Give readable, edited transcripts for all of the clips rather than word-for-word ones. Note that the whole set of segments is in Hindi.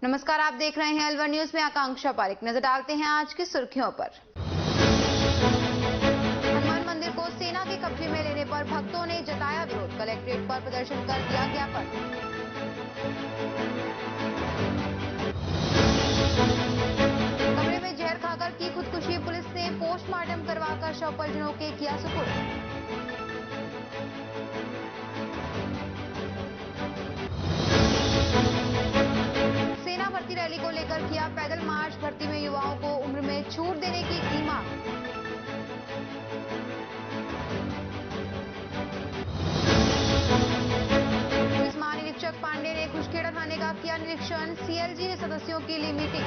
नमस्कार, आप देख रहे हैं अलवर न्यूज में आकांक्षा पारिक। नजर डालते हैं आज की सुर्खियों पर। हनुमान मंदिर को सेना के कब्जे में लेने पर भक्तों ने जताया विरोध। कलेक्ट्रेट पर प्रदर्शन कर दिया ज्ञापन। कमरे में जहर खाकर की खुदकुशी, पुलिस ने पोस्टमार्टम करवाकर शव परिजनों के किया सुपुर्द। रैली को लेकर किया पैदल मार्च। भर्ती में युवाओं को उम्र में छूट देने की मांग। पुलिस महानिरीक्षक पांडे ने खुशखेड़ा थाने का किया निरीक्षण। सीएलजी ने सदस्यों की ली मीटिंग।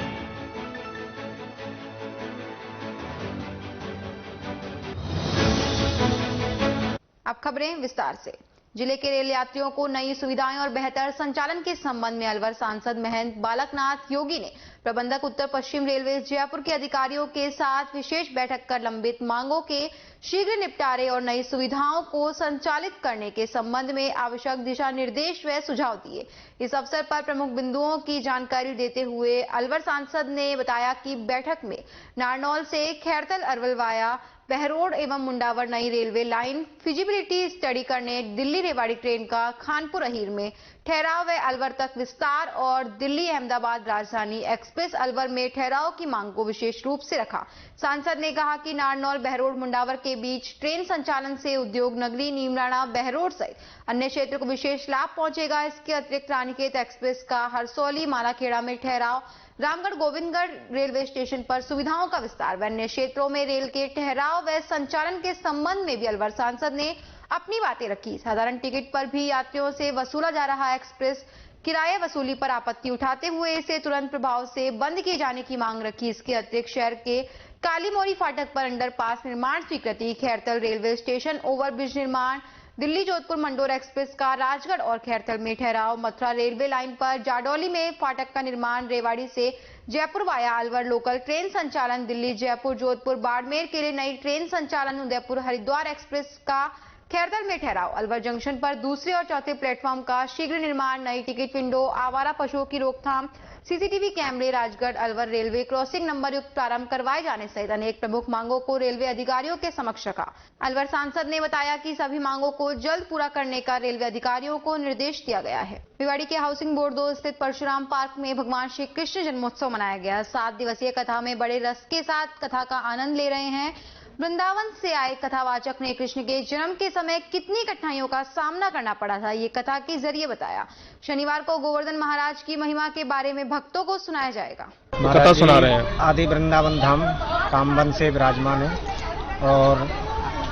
अब खबरें विस्तार से। जिले के रेल यात्रियों को नई सुविधाएं और बेहतर संचालन के संबंध में अलवर सांसद महंत बालकनाथ योगी ने प्रबंधक उत्तर पश्चिम रेलवे जयपुर के अधिकारियों के साथ विशेष बैठक कर लंबित मांगों के शीघ्र निपटारे और नई सुविधाओं को संचालित करने के संबंध में आवश्यक दिशा निर्देश व सुझाव दिए। इस अवसर पर प्रमुख बिंदुओं की जानकारी देते हुए अलवर सांसद ने बताया कि बैठक में नारनौल से खैरतल अरवल वाया बहरोड एवं मुंडावर नई रेलवे लाइन फिजिबिलिटी स्टडी करने, दिल्ली रेवाड़ी ट्रेन का खानपुर अहीर में ठहराव व अलवर तक विस्तार और दिल्ली अहमदाबाद राजधानी एक्सप्रेस अलवर में ठहराव की मांग को विशेष रूप से रखा। सांसद ने कहा कि नारनौल बहरोड मुंडावर के बीच ट्रेन संचालन से उद्योग नगरी नीमराणा बहरोड सहित अन्य क्षेत्र को विशेष लाभ पहुंचेगा। इसके अतिरिक्त रानीखेत एक्सप्रेस का हरसौली मालाखेड़ा में ठहराव, रामगढ़ गोविंदगढ़ रेलवे स्टेशन पर सुविधाओं का विस्तार व अन्य क्षेत्रों में रेल के ठहराव व संचालन के संबंध में भी अलवर सांसद ने अपनी बातें रखी। साधारण टिकट पर भी यात्रियों से वसूला जा रहा एक्सप्रेस किराए वसूली पर आपत्ति उठाते हुए इसे तुरंत प्रभाव से बंद किए जाने की मांग रखी। इसके अतिरिक्त शहर के कालीमोरी फाटक पर अंडरपास निर्माण स्वीकृति, खैरतल रेलवे स्टेशन ओवरब्रिज निर्माण, दिल्ली जोधपुर मंडोर एक्सप्रेस का राजगढ़ और खैरतल में ठहराव, मथुरा रेलवे लाइन पर जाडौली में फाटक का निर्माण, रेवाड़ी से Jaipur via Alwar local train संचालन, दिल्ली जयपुर जोधपुर बाड़मेर के लिए नई ट्रेन संचालन, उदयपुर हरिद्वार एक्सप्रेस का खैरतल में ठहराव, अलवर जंक्शन पर दूसरे और चौथे प्लेटफॉर्म का शीघ्र निर्माण, नई टिकट विंडो, आवारा पशुओं की रोकथाम, सीसीटीवी कैमरे, Rajgarh Alwar railway crossing number युक्त प्रारंभ करवाए जाने सहित अनेक प्रमुख मांगों को रेलवे अधिकारियों के समक्ष रखा। अलवर सांसद ने बताया कि सभी मांगों को जल्द पूरा करने का रेलवे अधिकारियों को निर्देश दिया गया है। रेवाड़ी के हाउसिंग बोर्ड 2 स्थित परशुराम पार्क में भगवान श्री कृष्ण जन्मोत्सव मनाया गया। 7 दिवसीय कथा में बड़े रस के साथ कथा का आनंद ले रहे हैं। वृंदावन से आए कथावाचक ने कृष्ण के जन्म के समय कितनी कठिनाइयों का सामना करना पड़ा था, ये कथा के जरिए बताया। शनिवार को गोवर्धन महाराज की महिमा के बारे में भक्तों को सुनाया जाएगा। कथा सुना रहे हैं। आदि वृंदावन धाम कामवन से विराजमान है और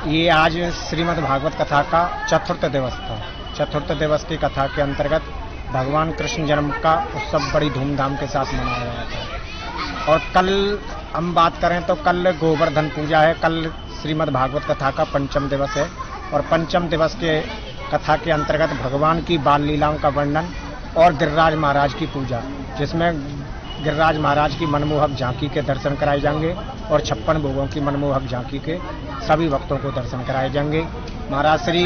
ये आज श्रीमद् भागवत कथा का चतुर्थ दिवस था। चतुर्थ दिवस की कथा के अंतर्गत भगवान कृष्ण जन्म का उत्सव बड़ी धूमधाम के साथ मनाया गया था। और कल हम बात करें तो कल गोवर्धन पूजा है। कल श्रीमद् भागवत कथा का पंचम दिवस है और पंचम दिवस के कथा के अंतर्गत भगवान की बाल लीलाओं का वर्णन और गिरिराज महाराज की पूजा, जिसमें गिरिराज महाराज की मनमोहक झांकी के दर्शन कराए जाएंगे और 56 भोगों की मनमोहक झांकी के सभी भक्तों को दर्शन कराए जाएंगे। महाराज श्री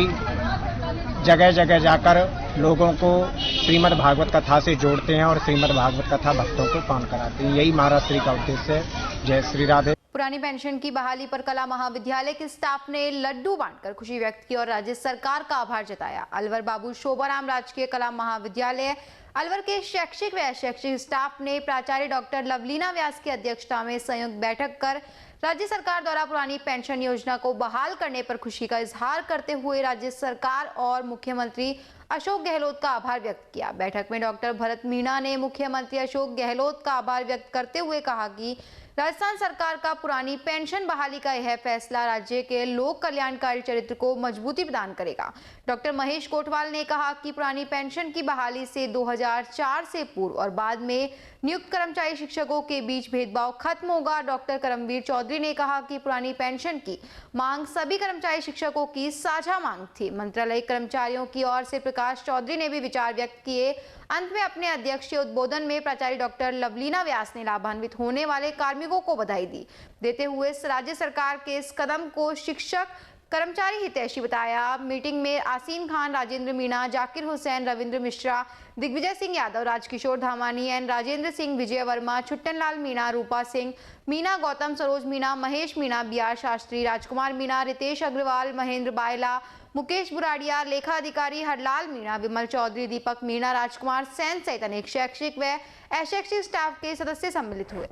जगह जगह जाकर लोगों को श्रीमद् भागवत कथा से जोड़ते हैं और श्रीमद् भागवत कथा भक्तों को पान कराते हैं। यही महाराज श्री का उद्देश्य है। जय श्री राधे। पुरानी पेंशन की बहाली पर कला महाविद्यालय के स्टाफ ने लड्डू बांटकर खुशी व्यक्त की और राज्य सरकार का आभार जताया। अलवर बाबू शोभाराम राजकीय कला महाविद्यालय अलवर के शैक्षिक व अशैक्षिक स्टाफ ने प्राचार्य डॉक्टर लवलीना व्यास की अध्यक्षता में संयुक्त बैठक कर राज्य सरकार द्वारा पुरानी पेंशन योजना को बहाल करने पर खुशी का इजहार करते हुए राज्य सरकार और मुख्यमंत्री अशोक गहलोत का आभार व्यक्त किया। बैठक में डॉक्टर भरत मीणा ने मुख्यमंत्री अशोक गहलोत का आभार व्यक्त करते हुए कहा कि राजस्थान सरकार का पुरानी पेंशन बहाली का यह फैसला राज्य के लोक कल्याणकारी चरित्र को मजबूती प्रदान करेगा। डॉक्टर महेश कोटवाल ने कहा कि पुरानी पेंशन की बहाली से 2004 से पूर्व और बाद में नियुक्त कर्मचारी शिक्षकों के बीच भेदभाव खत्म होगा। डॉक्टर करमवीर चौधरी ने कहा कि पुरानी पेंशन की मांग सभी कर्मचारी शिक्षकों की साझा मांग थी। मंत्रालय कर्मचारियों की ओर से प्रकाश चौधरी ने भी विचार व्यक्त किए। अंत में अपने अध्यक्षीय उद्बोधन में प्राचार्य डॉक्टर लवलीना व्यास ने लाभान्वित होने वाले कार्मिकों को बधाई दी, देते हुए राज्य सरकार के इस कदम को शिक्षक कर्मचारी हितैषी बताया। मीटिंग में आसीम खान, राजेंद्र मीणा, जाकिर हुसैन, रविंद्र मिश्रा, दिग्विजय सिंह यादव, राजकिशोर धामानी, एन राजेंद्र सिंह, विजय वर्मा, छुट्टन लाल मीणा, रूपा सिंह, मीना गौतम, सरोज मीणा, महेश मीणा, BR शास्त्री, राजकुमार मीणा, रितेश अग्रवाल, महेंद्र बायला, मुकेश बुराड़िया, लेखा अधिकारी हरलाल मीणा, विमल चौधरी, दीपक मीणा, राजकुमार सेन सहित अनेक शैक्षिक व अशैक्षिक स्टाफ के सदस्य सम्मिलित हुए।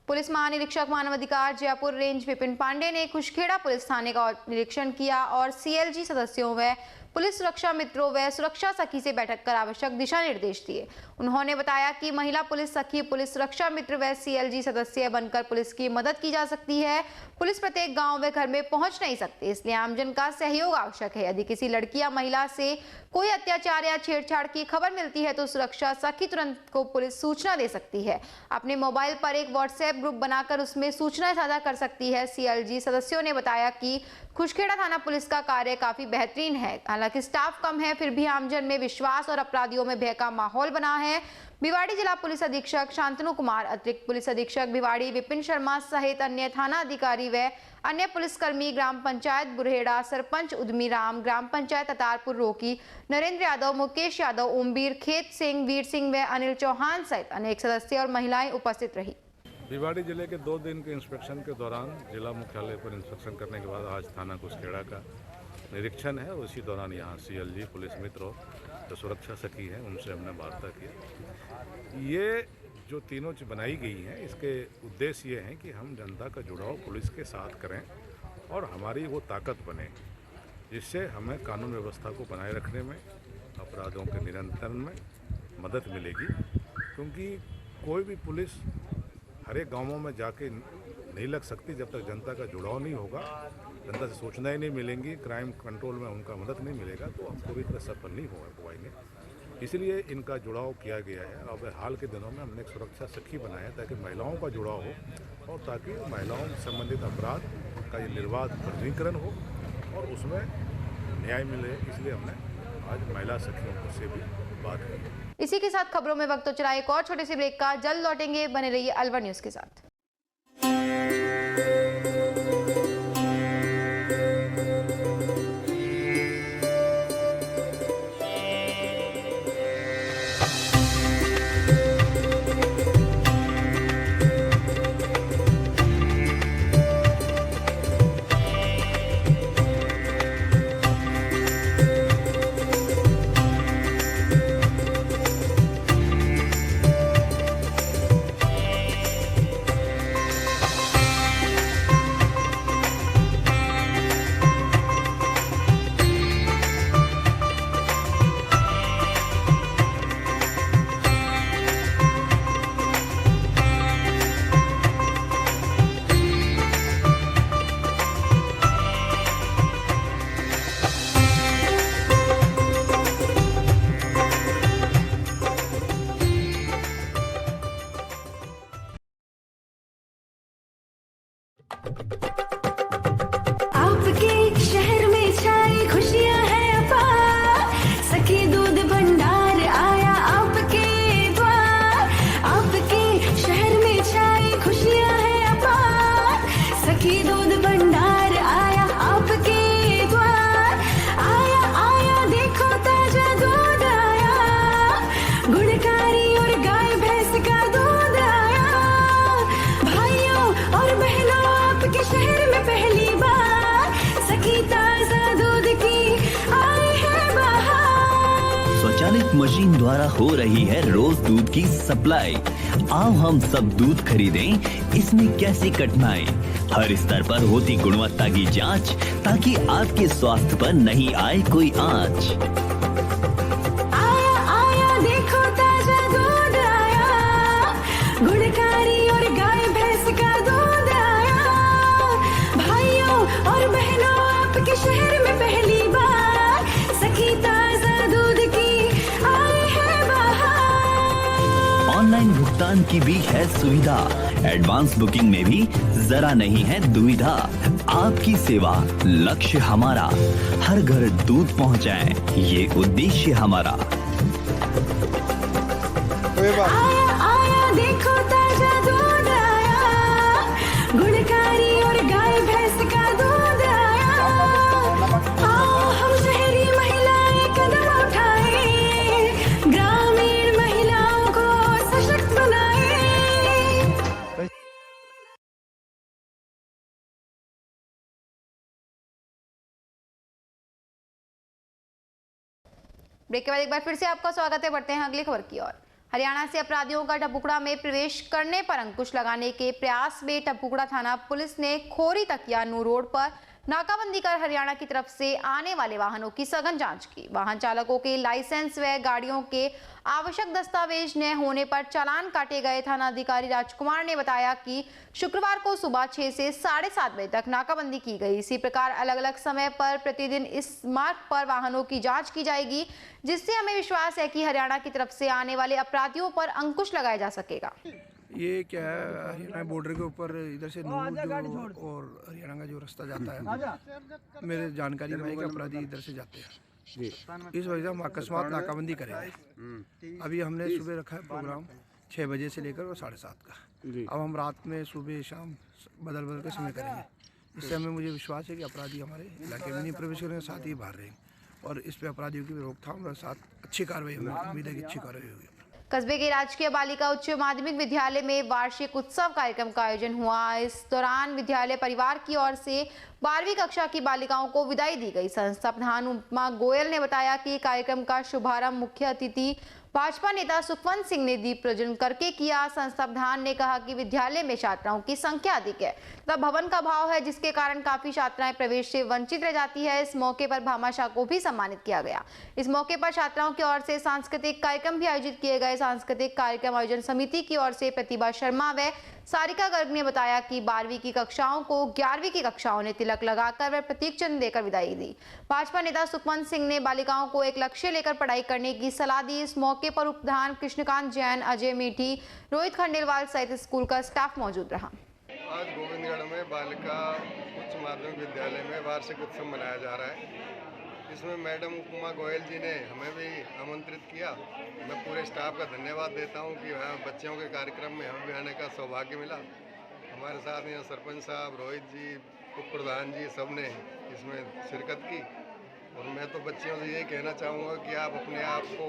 पुलिस महानिरीक्षक मानवाधिकार जयपुर रेंज विपिन पांडे ने खुशखेड़ा पुलिस थाने का निरीक्षण किया और CLG सदस्यों व पुलिस सुरक्षा मित्रों व सुरक्षा सखी से बैठक कर आवश्यक दिशा निर्देश दिए। उन्होंने बताया कि महिला पुलिस सखी, पुलिस सुरक्षा मित्र व CLG सदस्य बनकर पुलिस की मदद की जा सकती है। पुलिस प्रत्येक गांव व घर में पहुंच नहीं सकती, इसलिए आमजन का सहयोग आवश्यक है। यदि किसी लड़की या महिला से कोई अत्याचार या छेड़छाड़ की खबर मिलती है तो सुरक्षा सखी तुरंत को पुलिस सूचना दे सकती है। अपने मोबाइल पर एक WhatsApp ग्रुप बनाकर उसमें सूचनाएं साझा कर सकती है। CLG सदस्यों ने बताया कि खुशखेड़ा थाना पुलिस का कार्य काफी बेहतरीन है। हालांकि स्टाफ कम है, फिर भी आमजन में विश्वास और अपराधियों में भय का माहौल बना है। भिवाड़ी जिला पुलिस अधीक्षक शांतनु कुमार, अतिरिक्त पुलिस अधीक्षक भिवाड़ी विपिन शर्मा सहित अन्य थाना अधिकारी व अन्य पुलिसकर्मी, ग्राम पंचायत बुरहेड़ा, सरपंच उद्मी राम, ग्राम पंचायत अतारपुर रोकी, नरेंद्र यादव, मुकेश यादव, ओमबीर, खेत सिंह, वीर सिंह व अनिल चौहान सहित अनेक सदस्य और महिलाएं उपस्थित रही। भिवाड़ी जिले के 2 दिन के इंस्पेक्शन के दौरान जिला मुख्यालय पर इंस्पेक्शन करने के बाद आज थाना खुशखेड़ा का निरीक्षण है और इसी दौरान यहाँ CLG पुलिस मित्र जो सुरक्षा सखी हैं उनसे हमने वार्ता की। ये जो तीनों चीज़ बनाई गई हैं इसके उद्देश्य ये हैं कि हम जनता का जुड़ाव पुलिस के साथ करें और हमारी वो ताकत बने जिससे हमें कानून व्यवस्था को बनाए रखने में, अपराधों के नियंत्रण में मदद मिलेगी। क्योंकि कोई भी पुलिस हर एक गाँवों में जाके नहीं लग सकती जब तक जनता का जुड़ाव नहीं होगा, जनता से सूचनाएं नहीं मिलेंगी, क्राइम कंट्रोल में उनका मदद नहीं मिलेगा तो हम पूरी तरह सफल नहीं हो पाएंगे। इसलिए इनका जुड़ाव किया गया है। अब हाल के दिनों में हमने एक सुरक्षा सखी बनाया ताकि महिलाओं का जुड़ाव हो और ताकि महिलाओं से संबंधित अपराध का ये निर्बाध पंजीकरण हो और उसमें न्याय मिले। इसलिए हमने आज महिला सखियों से भी बात की। इसी के साथ खबरों में वक्त तो चला एक और छोटे से ब्रेक का, जल्द लौटेंगे, बने रहिए अलवर न्यूज के साथ। आपके शहर में छाई खुशियां हैं अपार, सखी दूध भंडार आया आपके द्वार। आपके शहर में छाई खुशियां हैं अपार, सखी दूध भंडार आया आपके द्वार। आया आया देखो ताजा दूध आया, गुणकारी और गाय भैंस का दूध आया। भाइयों और बहनों आपके शहर में पहली बार सखी ताजा दूध की आई है बहार। स्वचालित मशीन द्वारा हो रही है रोज दूध की सप्लाई। आओ हम सब दूध खरीदें, इसमें कैसी कठिनाई। हर स्तर पर होती गुणवत्ता की जांच ताकि आपके स्वास्थ्य पर नहीं आए कोई आंच। आया आया देखो ताजा दूध आया, गुणकारी और गाय भैंस का दूध आया। भाइयों और बहनों आपके शहर में पहली बार सखी ताजा दूध की आई है बहार। ऑनलाइन भुगतान की भी है सुविधा, एडवांस बुकिंग में भी जरा नहीं है दुविधा। आपकी सेवा लक्ष्य हमारा, हर घर दूध पहुंचाएं, ये उद्देश्य हमारा। आया आया देखो ताजा दूध आया, गुणकारी और गाय भैंस का दूध आया। ब्रेक के बाद एक बार फिर से आपका स्वागत है। बढ़ते हैं अगली खबर की ओर। हरियाणा से अपराधियों का टपुकड़ा में प्रवेश करने पर अंकुश लगाने के प्रयास में टपुकड़ा थाना पुलिस ने खोरी तकिया नू रोड पर नाकाबंदी कर हरियाणा की तरफ से आने वाले वाहनों की सघन जांच की। वाहन चालकों के लाइसेंस व गाड़ियों के आवश्यक दस्तावेज न होने पर चालान काटे गए। थाना अधिकारी राजकुमार ने बताया कि शुक्रवार को सुबह 6 से 7:30 बजे तक नाकाबंदी की गई। इसी प्रकार अलग अलग समय पर प्रतिदिन इस मार्ग पर वाहनों की जांच की जाएगी, जिससे हमें विश्वास है कि हरियाणा की तरफ से आने वाले अपराधियों पर अंकुश लगाया जा सकेगा। ये क्या है, हरियाणा बॉर्डर के ऊपर इधर से नूर जो और हरियाणा का जो रास्ता जाता है, मेरे जानकारी में है कि अपराधी इधर से जाते हैं। इस वजह से हम अकस्मात नाकाबंदी करेंगे। अभी हमने सुबह रखा है प्रोग्राम 6 बजे से लेकर और 7:30 का। अब हम रात में सुबह शाम बदल बदल के समय करेंगे। इससे हमें मुझे विश्वास है कि अपराधी हमारे इलाके में नहीं प्रवेश करेंगे, साथ ही बाहर रहेंगे और इस पे अपराधियों की रोकथाम और साथ अच्छी कार्रवाई, हमें उम्मीद है कि अच्छी कार्रवाई होगी। कस्बे के राजकीय बालिका उच्च माध्यमिक विद्यालय में वार्षिक उत्सव कार्यक्रम का आयोजन हुआ। इस दौरान विद्यालय परिवार की ओर से 12वीं कक्षा की बालिकाओं को विदाई दी गई। संस्था प्रधान उपमा गोयल ने बताया कि कार्यक्रम का शुभारंभ मुख्य अतिथि भाजपा नेता सुखवंत सिंह ने दीप प्रज्वलन करके किया। संस्था प्रधान ने कहा कि विद्यालय में छात्राओं की संख्या अधिक है तथा भवन का अभाव है, जिसके कारण काफी छात्राएं प्रवेश से वंचित रह जाती है। इस मौके पर भामाशाह को भी सम्मानित किया गया। इस मौके पर छात्राओं की ओर से सांस्कृतिक कार्यक्रम भी आयोजित किए गए। सांस्कृतिक कार्यक्रम आयोजन समिति की ओर से प्रतिभा शर्मा व सारिका गर्ग ने बताया कि 12वीं की कक्षाओं को 11वीं की कक्षाओं ने तिलक लगाकर व प्रतीक चिन्ह देकर विदाई दी। भाजपा नेता सुखवंत सिंह ने बालिकाओं को एक लक्ष्य लेकर पढ़ाई करने की सलाह दी। इस मौके पर उपप्रधान कृष्णकांत जैन, अजय मीठी, रोहित खंडेलवाल सहित स्कूल का स्टाफ मौजूद रहा। आज गोविंदगढ़ में बालिका उच्च माध्यमिक विद्यालय में वार्षिक उत्सव मनाया जा रहा है। इसमें मैडम उपमा गोयल जी ने हमें भी आमंत्रित किया। मैं पूरे स्टाफ का धन्यवाद देता हूं कि वहाँ बच्चों के कार्यक्रम में हमें भी आने का सौभाग्य मिला। हमारे साथ यहाँ सरपंच साहब, रोहित जी, उप प्रधान जी, सब ने इसमें शिरकत की। और मैं तो बच्चियों से यही कहना चाहूँगा कि आप अपने आप को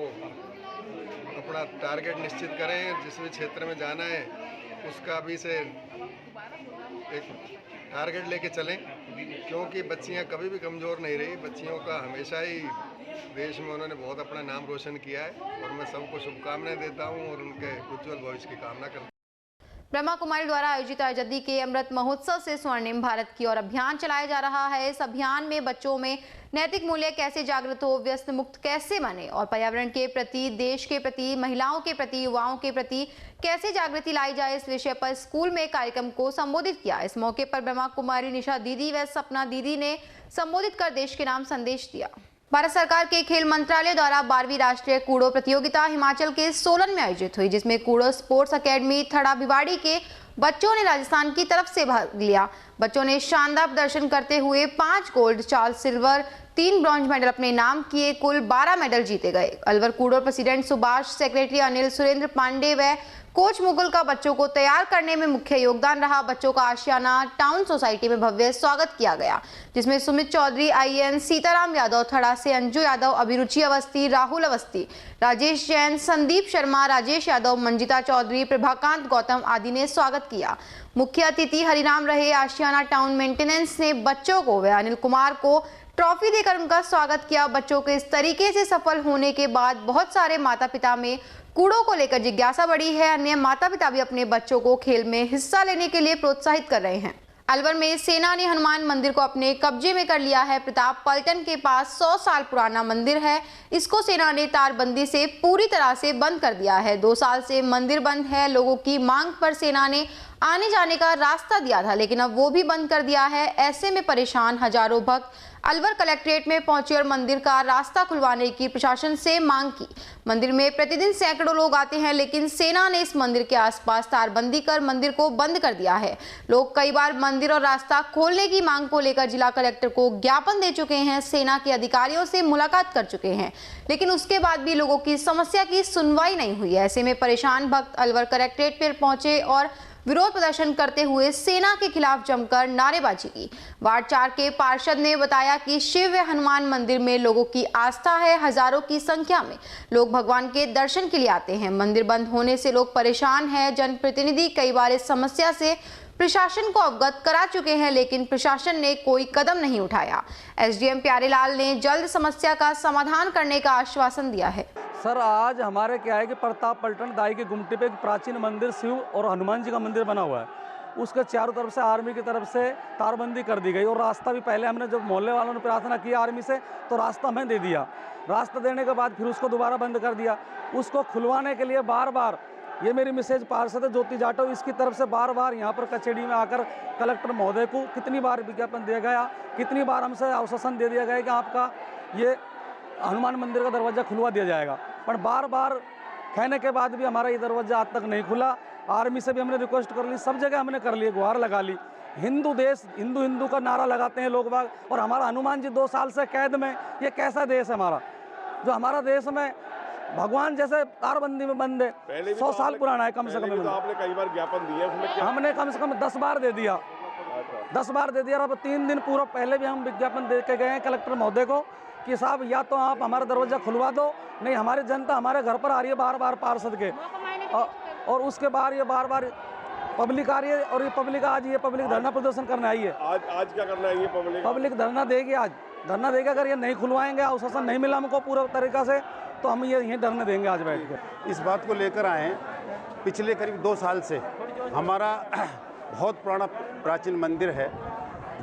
अपना टारगेट निश्चित करें। जिस भी क्षेत्र में जाना है उसका अभी से एक टारगेट लेके चलें, क्योंकि बच्चियां कभी भी कमज़ोर नहीं रही। बच्चियों का हमेशा ही देश में उन्होंने बहुत अपना नाम रोशन किया है और मैं सबको शुभकामनाएं देता हूं और उनके उज्जवल भविष्य की कामना करता हूं। ब्रह्मा कुमारी द्वारा आयोजित आजादी के अमृत महोत्सव से स्वर्णिम भारत की ओर अभियान चलाया जा रहा है। इस अभियान में बच्चों में नैतिक मूल्य कैसे जागृत हो, व्यस्त मुक्त कैसे बने और पर्यावरण के प्रति, देश के प्रति, महिलाओं के प्रति, युवाओं के प्रति कैसे जागृति लाई जाए, इस विषय पर स्कूल में कार्यक्रम को संबोधित किया। इस मौके पर ब्रह्मा कुमारी निशा दीदी व सपना दीदी ने संबोधित कर देश के नाम संदेश दिया। भारत सरकार के खेल मंत्रालय द्वारा 12वीं राष्ट्रीय कूड़ो प्रतियोगिता हिमाचल के सोलन में आयोजित हुई, जिसमें कूड़ो स्पोर्ट्स अकेडमी थड़ा भिवाड़ी के बच्चों ने राजस्थान की तरफ से भाग लिया। बच्चों ने शानदार प्रदर्शन करते हुए 5 गोल्ड, 4 सिल्वर, 3 ब्रॉन्ज मेडल अपने नाम किए। कुल 12 मेडल जीते गए। अलवर कूड़ो प्रेसिडेंट सुभाष, सेक्रेटरी अनिल, सुरेंद्र पांडे व कोच मुगल का बच्चों को तैयार करने में मुख्य योगदान रहा। बच्चों का आशियाना टाउन सोसाइटी में भव्य स्वागत किया गया, जिसमें सुमित चौधरी IN, सीताराम यादव थड़ा से, अंजू यादव, अभिरुचि अवस्थी, राहुल अवस्थी, राजेश जैन, संदीप शर्मा, राजेश यादव, मंजिता चौधरी, प्रभाकांत गौतम आदि ने स्वागत किया। मुख्य अतिथि हरिराम रहे। आशियाना टाउन मेंटेनेंस ने बच्चों को व अनिल कुमार को ट्रॉफी देकर उनका स्वागत किया। बच्चों के इस तरीके से सफल होने के बाद बहुत सारे माता पिता में कूड़ों को लेकर जिज्ञासा बढ़ी है। अन्य माता पिता भी अपने बच्चों को खेल में हिस्सा लेने के लिए प्रोत्साहित कर रहे हैं। अलवर में सेना ने हनुमान मंदिर को अपने कब्जे में कर लिया है। प्रताप पलटन के पास 100 साल पुराना मंदिर है। इसको सेना ने तारबंदी से पूरी तरह से बंद कर दिया है। 2 साल से मंदिर बंद है। लोगों की मांग पर सेना ने आने जाने का रास्ता दिया था, लेकिन अब वो भी बंद कर दिया है। ऐसे में परेशान हजारों भक्त अलवर कलेक्ट्रेट में पहुंचे और मंदिर का रास्ता खुलवाने की प्रशासन से मांग की। मंदिर में प्रतिदिन सैकड़ों लोग आते हैं, लेकिन सेना ने इस मंदिर के आसपास तारबंदी कर मंदिर को बंद कर दिया है। लोग कई बार मंदिर और रास्ता खोलने की मांग को लेकर जिला कलेक्टर को ज्ञापन दे चुके हैं, सेना के अधिकारियों से मुलाकात कर चुके हैं, लेकिन उसके बाद भी लोगों की समस्या की सुनवाई नहीं हुई। ऐसे में परेशान भक्त अलवर कलेक्ट्रेट पर पहुंचे और विरोध प्रदर्शन करते हुए सेना के खिलाफ जमकर नारेबाजी की। वार्ड 4 के पार्षद ने बताया कि शिव व हनुमान मंदिर में लोगों की आस्था है। हजारों की संख्या में लोग भगवान के दर्शन के लिए आते हैं। मंदिर बंद होने से लोग परेशान हैं। जनप्रतिनिधि कई बार इस समस्या से प्रशासन को अवगत करा चुके हैं, लेकिन प्रशासन ने कोई कदम नहीं उठाया। एसडीएम प्यारेलाल ने जल्द समस्या का समाधान करने का आश्वासन दिया है। सर, आज हमारे क्या है कि प्रताप पलटन दाई की गुमटी पे एक प्राचीन मंदिर शिव और हनुमान जी का मंदिर बना हुआ है। उसके चारों तरफ से आर्मी की तरफ से तारबंदी कर दी गई और रास्ता भी पहले हमने जब मोहल्ले वालों ने प्रार्थना की आर्मी से तो रास्ता हमें दे दिया। रास्ता देने के बाद फिर उसको दोबारा बंद कर दिया। उसको खुलवाने के लिए बार बार ये मेरी मैसेज पार्षद ज्योति जाटव इसकी तरफ से बार बार यहाँ पर कचहरी में आकर कलेक्टर महोदय को कितनी बार विज्ञापन दिया गया, कितनी बार हमसे आश्वासन दे दिया गया कि आपका ये हनुमान मंदिर का दरवाज़ा खुलवा दिया जाएगा, पर बार बार कहने के बाद भी हमारा ये दरवाज़ा आज तक नहीं खुला। आर्मी से भी हमने रिक्वेस्ट कर ली, सब जगह हमने कर ली, गुहार लगा ली। हिंदू देश, हिंदू हिंदू का नारा लगाते हैं लोग बाग, और हमारा हनुमान जी 2 साल से कैद में। ये कैसा देश है हमारा, जो हमारा देश में भगवान जैसे तारबंदी में बंद है। 100 साल पुराना है कम से कम। आपने कई बार ज्ञापन दिया, हमने कम से कम 10 बार दे दिया, 10 बार दे दिया। अब 3 दिन पूर्व पहले भी हम विज्ञापन दे के गए हैं कलेक्टर महोदय को कि साहब या तो आप हमारा दरवाज़ा खुलवा दो, नहीं हमारी जनता हमारे घर पर आ रही है बार बार पार्षद के, और उसके बाद ये बार बार पब्लिक आ रही है। और ये पब्लिक आज ये पब्लिक धरना प्रदर्शन करने आई है। आज क्या करना है ये पब्लिक धरना देगी, आज धरना देगी। अगर ये नहीं खुलवाएंगे, आश्वासन नहीं मिला हमको पूरा तरीका से, तो हम ये यहीं धरने देंगे आज बैठ कर। इस बात को लेकर आए हैं, पिछले करीब 2 साल से हमारा बहुत पुराना प्राचीन मंदिर है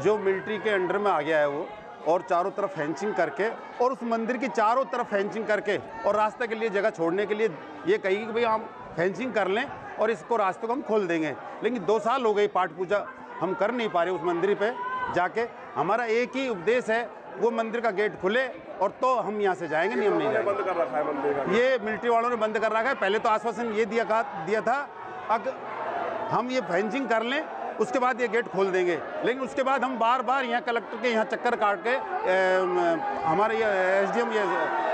जो मिलिट्री के अंडर में आ गया है वो, और चारों तरफ फेंसिंग करके, और उस मंदिर की चारों तरफ फेंसिंग करके और रास्ते के लिए जगह छोड़ने के लिए ये कही कि भाई हम फेंसिंग कर लें और इसको रास्ते को हम खोल देंगे। लेकिन 2 साल हो गए, पाठ पूजा हम कर नहीं पा रहे उस मंदिर पे जाके। हमारा एक ही उपदेश है, वो मंदिर का गेट खुले और तो हम यहाँ से जाएंगे, नहीं हम नहीं जाएंगे। बंद कर रखा है मंदिर का? ये मिलिट्री वालों ने बंद कर रखा है। पहले तो आश्वासन ये दिया था अगर हम ये फेंसिंग कर लें उसके बाद ये गेट खोल देंगे, लेकिन उसके बाद हम बार बार यहाँ कलेक्टर के यहाँ चक्कर काट के हमारे ये एसडीएम ये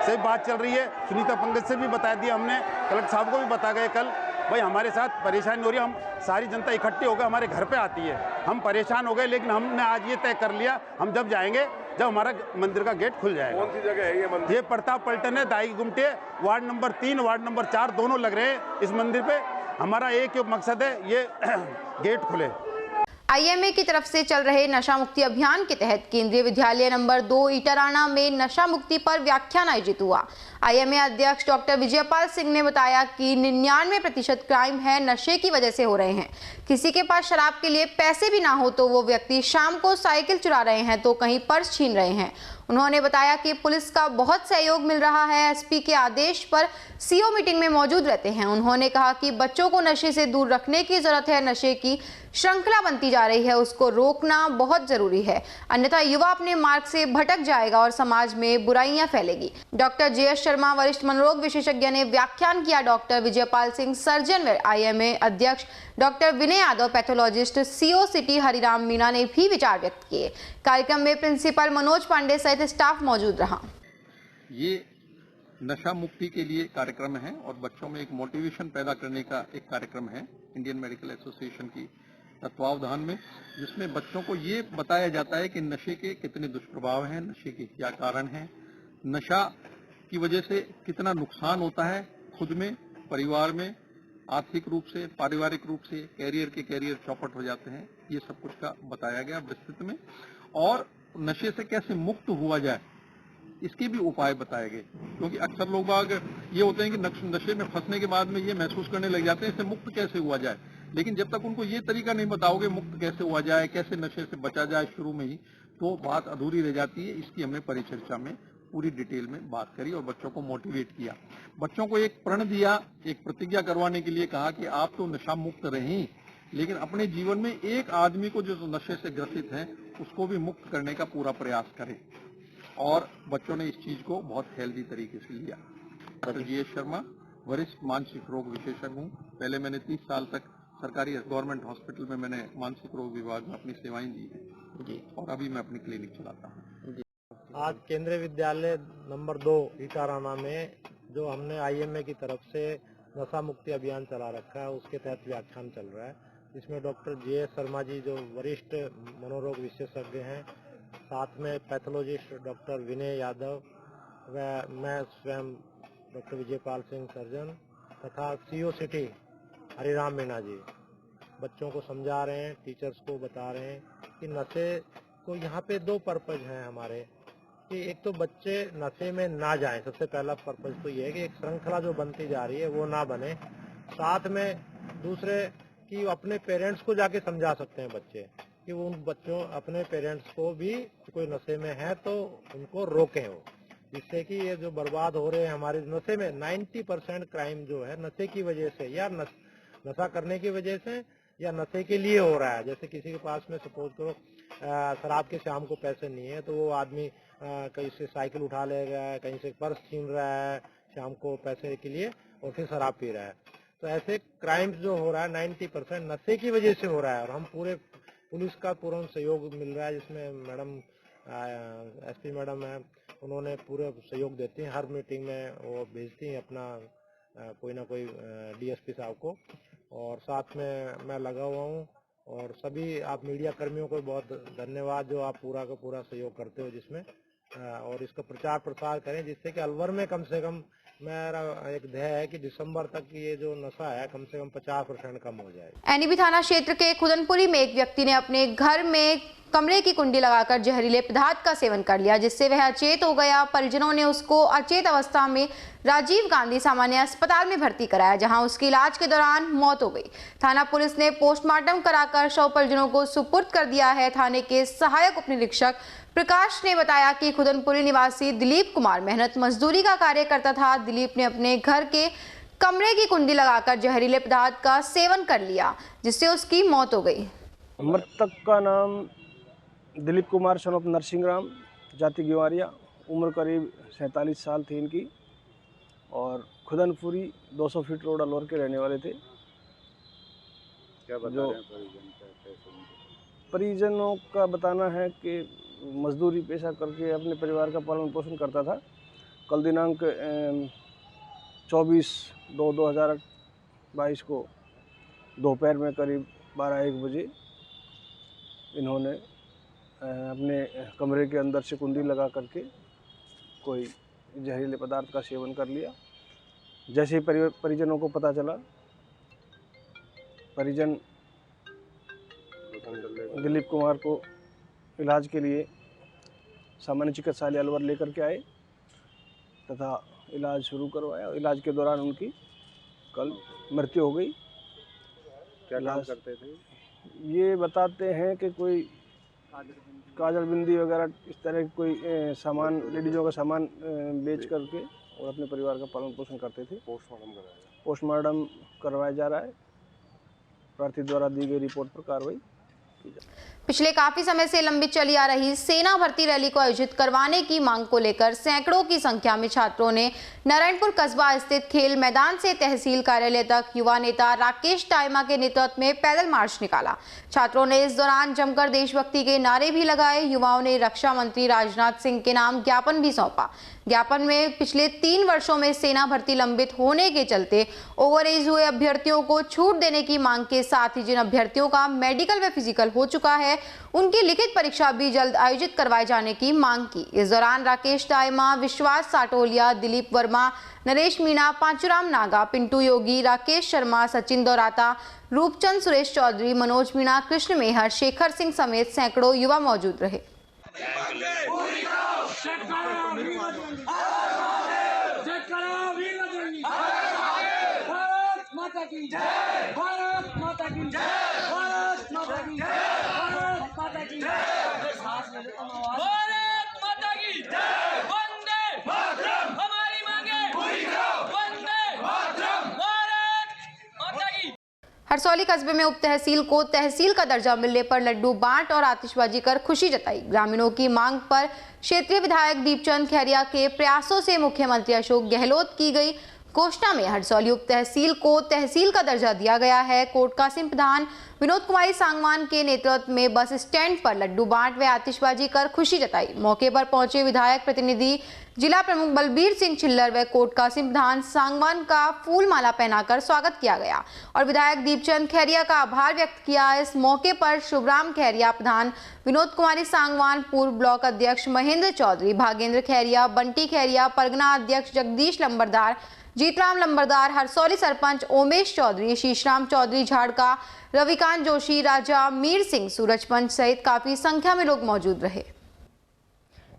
से बात चल रही है, सुनीता पंकज से भी बता दिया हमने, कलेक्टर साहब को भी बता गए कल, भाई हमारे साथ परेशानी हो रही है। हम सारी जनता इकट्ठी होकर हमारे घर पे आती है, हम परेशान हो गए, लेकिन हमने आज ये तय कर लिया हम जब जाएंगे जब हमारा मंदिर का गेट खुल जाएगा। कौन सी जगह है ये मंदिर? ये प्रताप पलटन है, दाई की गुमटी है, वार्ड नंबर 3 वार्ड नंबर 4 दोनों लग रहे हैं इस मंदिर पे। हमारा एक मकसद है ये गेट खुले। आईएमए की तरफ से चल रहे नशा मुक्ति अभियान के तहत केंद्रीय विद्यालय नंबर 2 इटाराना में नशा मुक्ति पर व्याख्यान आयोजित हुआ। आईएमए अध्यक्ष डॉक्टर विजयपाल सिंह ने बताया कि 99% क्राइम है नशे की वजह से हो रहे हैं। किसी के पास शराब के लिए पैसे भी ना हो तो वो व्यक्ति शाम को साइकिल चुरा रहे हैं तो कहीं पर्स छीन रहे हैं। उन्होंने बताया कि पुलिस का बहुत सहयोग मिल रहा है। एसपी के आदेश पर सीओ मीटिंग में मौजूद रहते हैं। उन्होंने कहा कि बच्चों को नशे से दूर रखने की जरूरत है। नशे की श्रृंखला बनती जा रही है, उसको रोकना बहुत जरूरी है, अन्यथा युवा अपने मार्ग से भटक जाएगा और समाज में बुराइयां फैलेगी। डॉक्टर जेएस शर्मा वरिष्ठ मनोरोग विशेषज्ञ ने व्याख्यान किया। Doctor Vijaypal Singh surgeon, IMA अध्यक्ष doctor Vinay Yadav pathologist, CO city Hariram Meena ने भी विचार व्यक्त किए। कार्यक्रम में प्रिंसिपल मनोज पांडे सहित स्टाफ मौजूद रहा। ये नशा मुक्ति के लिए कार्यक्रम है और बच्चों में एक मोटिवेशन पैदा करने का एक कार्यक्रम है इंडियन मेडिकल एसोसिएशन की तत्वावधान में, जिसमें बच्चों को ये बताया जाता है कि नशे के कितने दुष्प्रभाव हैं, नशे के क्या कारण हैं, नशा की वजह से कितना नुकसान होता है खुद में, परिवार में, आर्थिक रूप से, पारिवारिक रूप से, कैरियर चौपट हो जाते हैं। ये सब कुछ का बताया गया विस्तृत में, और नशे से कैसे मुक्त हुआ जाए इसके भी उपाय बताए गए। क्योंकि अक्सर लोग बाग ये होते हैं कि नशे में फंसने के बाद में ये महसूस करने लग जाते हैं इससे मुक्त कैसे हुआ जाए, लेकिन जब तक उनको ये तरीका नहीं बताओगे मुक्त कैसे हुआ जाए, कैसे नशे से बचा जाए शुरू में ही, तो बात अधूरी रह जाती है। इसकी हमने परिचर्चा में पूरी डिटेल में बात करी और बच्चों को मोटिवेट किया। बच्चों को एक प्रण दिया, एक प्रतिज्ञा करवाने के लिए कहा कि आप तो नशा मुक्त रहें, लेकिन अपने जीवन में एक आदमी को जो नशे से ग्रसित है उसको भी मुक्त करने का पूरा प्रयास करें। और बच्चों ने इस चीज को बहुत हेल्दी तरीके से लिया। डॉक्टर जीएस शर्मा, वरिष्ठ मानसिक रोग विशेषज्ञ हूँ। पहले मैंने 30 साल तक सरकारी गवर्नमेंट हॉस्पिटल में मैंने मानसिक रोग विभाग में अपनी सेवाएं दी हैं जी, और अभी मैं अपनी क्लिनिक चलाता हूँ। आज केंद्रीय विद्यालय नंबर 2 इटाराना में जो हमने आईएमए की तरफ से नशा मुक्ति अभियान चला रखा है उसके तहत व्याख्यान चल रहा है। इसमें डॉक्टर जेएस शर्मा जी जो वरिष्ठ मनोरोग विशेषज्ञ हैं, साथ में पैथोलॉजिस्ट डॉक्टर विनय यादव व मैं स्वयं डॉक्टर विजयपाल सिंह सर्जन तथा सीओ सिटी हरिराम मीणा जी, बच्चों को समझा रहे हैं, टीचर्स को बता रहे हैं कि नशे को यहाँ पे 2 पर्पज हैं हमारे, कि एक तो बच्चे नशे में ना जाएं। सबसे पहला पर्पज तो ये है कि एक श्रृंखला जो बनती जा रही है वो ना बने। साथ में दूसरे कि अपने पेरेंट्स को जाके समझा सकते हैं बच्चे कि वो उन बच्चों अपने पेरेंट्स को भी कोई नशे में है तो उनको रोकें वो, जिससे कि ये जो बर्बाद हो रहे हैं हमारे नशे में 90% क्राइम जो है नशे की वजह से या नशा करने की वजह से या नशे के लिए हो रहा है। जैसे किसी के पास में सपोज करो शराब के शाम को पैसे नहीं है तो वो आदमी कहीं से साइकिल उठा लेगा, कहीं से पर्स छीन रहा है शाम को पैसे के लिए और फिर शराब पी रहा है। तो ऐसे क्राइम्स जो हो रहा है 90% नशे की वजह से हो रहा है। और हम पूरे पुलिस का पूर्ण सहयोग मिल रहा है, जिसमें मैडम एसपी मैडम है, उन्होंने पूरे सहयोग देती हैं। हर मीटिंग में वो भेजती हैं अपना कोई ना कोई डीएसपी साहब को, और साथ में मैं लगा हुआ हूँ। और सभी आप मीडिया कर्मियों को बहुत धन्यवाद जो आप पूरा का पूरा सहयोग करते हो जिसमें, और इसका प्रचार प्रसार करें जिससे कि अलवर में कम से कम मेरा एक ध्येय है कि दिसंबर तक ये जो नशा है कम से कम 50% कम हो जाए। एनईबी थाना क्षेत्र के खुदनपुरी में एक व्यक्ति ने अपने घर में कमरे की कुंडी लगाकर जहरीले पदार्थ का सेवन कर लिया, जिससे वह अचेत हो गया। परिजनों ने उसको अचेत अवस्था में राजीव गांधी सामान्य अस्पताल में भर्ती कराया, जहां उसकी इलाज के दौरान मौत हो गई। थाना पुलिस ने पोस्टमार्टम कराकर शव परिजनों को सुपुर्द कर दिया है। थाने के सहायक उप निरीक्षक प्रकाश ने बताया कि खुदनपुरी निवासी दिलीप कुमार मेहनत मजदूरी का कार्य करता था। दिलीप ने अपने घर के कमरे की कुंडी लगाकर जहरीले पदार्थ का सेवन कर लिया, जिससे उसकी मौत हो गई। मृतक का नाम दिलीप कुमार सन ऑफ नरसिंह राम, जाति ग्वारिया, उम्र करीब 47 साल थी इनकी, और खुदनपुरी 200 फीट रोड अलवर के रहने वाले थे। क्या बता रहे हैं परिजनों का बताना है कि मजदूरी पेशा करके अपने परिवार का पालन पोषण करता था। कल दिनांक 24/2/2022 को दोपहर में करीब 12-1 बजे इन्होंने अपने कमरे के अंदर से कुंडी लगा करके कोई जहरीले पदार्थ का सेवन कर लिया। जैसे ही परिजनों को पता चला, परिजन दिलीप कुमार को इलाज के लिए सामान्य चिकित्सालय अलवर लेकर के आए तथा इलाज शुरू करवाया। इलाज के दौरान उनकी कल मृत्यु हो गई। क्या काम करते थे? ये बताते हैं कि कोई काजल बिंदी वगैरह इस तरह की कोई सामान, लेडीज़ों का सामान बेच करके और अपने परिवार का पालन पोषण करते थे। पोस्टमार्टम करवाया जा रहा है। प्रार्थी द्वारा दी गई रिपोर्ट पर कार्रवाई। पिछले काफी समय से लंबित चली आ रही सेना भर्ती रैली को आयोजित करवाने की मांग को लेकर सैकड़ों की संख्या में छात्रों ने नारायणपुर कस्बा स्थित खेल मैदान से तहसील कार्यालय तक युवा नेता राकेश टाइमा के नेतृत्व में पैदल मार्च निकाला। छात्रों ने इस दौरान जमकर देशभक्ति के नारे भी लगाए। युवाओं ने रक्षा मंत्री राजनाथ सिंह के नाम ज्ञापन भी सौंपा। ज्ञापन में पिछले 3 वर्षों में सेना भर्ती लंबित होने के चलते ओवरएज हुए अभ्यर्थियों को छूट देने की मांग के साथ ही जिन अभ्यर्थियों का मेडिकल व फिजिकल हो चुका है उनकी लिखित परीक्षा भी जल्द आयोजित करवाए जाने की मांग की। इस दौरान राकेश टाइमा, विश्वास साटोलिया, दिलीप वर्मा, नरेश मीणा, पांचुराम नागा, पिंटू योगी, राकेश शर्मा, सचिन दौराता, रूपचंद, सुरेश चौधरी, मनोज मीणा, कृष्ण मेहर, शेखर सिंह समेत सैकड़ों युवा मौजूद रहे। हरसौली कस्बे में उप तहसील को तहसील का दर्जा मिलने पर लड्डू बांट और आतिशबाजी कर खुशी जताई। ग्रामीणों की मांग पर क्षेत्रीय विधायक दीपचंद खैरिया के प्रयासों से मुख्यमंत्री अशोक गहलोत की गई घोषणा में हरसौली उप तहसील को तहसील का दर्जा दिया गया है। कोट कासिम प्रधान विनोद कुमारी सांगवान के नेतृत्व में बस स्टैंड पर लड्डू बांट व आतिशबाजी कर खुशी जताई। मौके पर पहुंचे विधायक प्रतिनिधि जिला प्रमुख बलबीर सिंह छिल्लर व कोट कासिम प्रधान सांगवान का फूल माला पहनाकर स्वागत किया गया और विधायक दीपचंद खैरिया का आभार व्यक्त किया। इस मौके पर शुभराम खैरिया प्रधान, विनोद कुमारी सांगवान, पूर्व ब्लॉक अध्यक्ष महेंद्र चौधरी, भागेंद्र खैरिया, बंटी खैरिया, परगना अध्यक्ष जगदीश लंबरदार, जीतराम लंबरदार, हरसौली सरपंच ओमेश चौधरी, शीशराम चौधरी झाड़का, रविकांत जोशी, राजा मीर सिंह, सूरजपंच सहित काफी संख्या में लोग मौजूद रहे।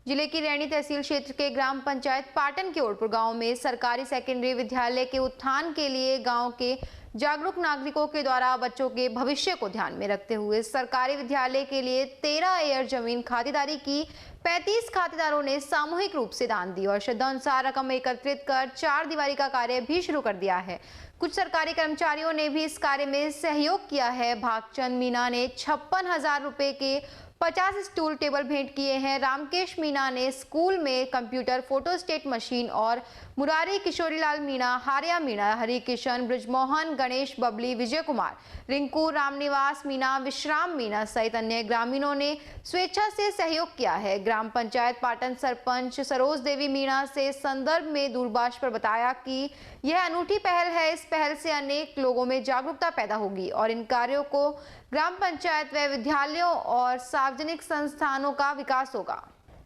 जिले की रैणी तहसील क्षेत्र के ग्राम पंचायत पाटन के ओड़पुर गांव में सरकारी सेकेंडरी विद्यालय के उत्थान के लिए गांव के जागरूक नागरिकों के द्वारा बच्चों के भविष्य को ध्यान में रखते हुए सरकारी विद्यालय के लिए 13 एकड़ जमीन खातिरदारी की 35 खातेदारों ने सामूहिक रूप से दान दी और श्रद्धानुसार रकम एकत्रित कर 4 दीवारी का कार्य भी शुरू कर दिया है। कुछ सरकारी कर्मचारियों ने भी इस कार्य में सहयोग किया है। भागचंद मीना ने 56,000 रुपए के 50 स्टूल टेबल भेंट किए हैं। रामकेश मीना ने स्कूल में कंप्यूटर, फोटोस्टेट मशीन और मुरारी किशोरीलाल मीना, हारिया मीना, हरि किशन, ब्रजमोहन, गणेश, बबली, विजय कुमार, रिंकू, रामनिवास मीना, विश्राम मीना सहित अन्य ग्रामीणों ने स्वेच्छा से सहयोग किया है। ग्राम पंचायत पाटन सरपंच सरोज देवी मीणा से संदर्भ में दूरभाष पर बताया कि यह अनूठी पहल है। इस पहल से अनेक लोगों में जागरूकता पैदा होगी और इन कार्यों को ग्राम पंचायत व विद्यालयों और सार्वजनिक संस्थानों का विकास होगा।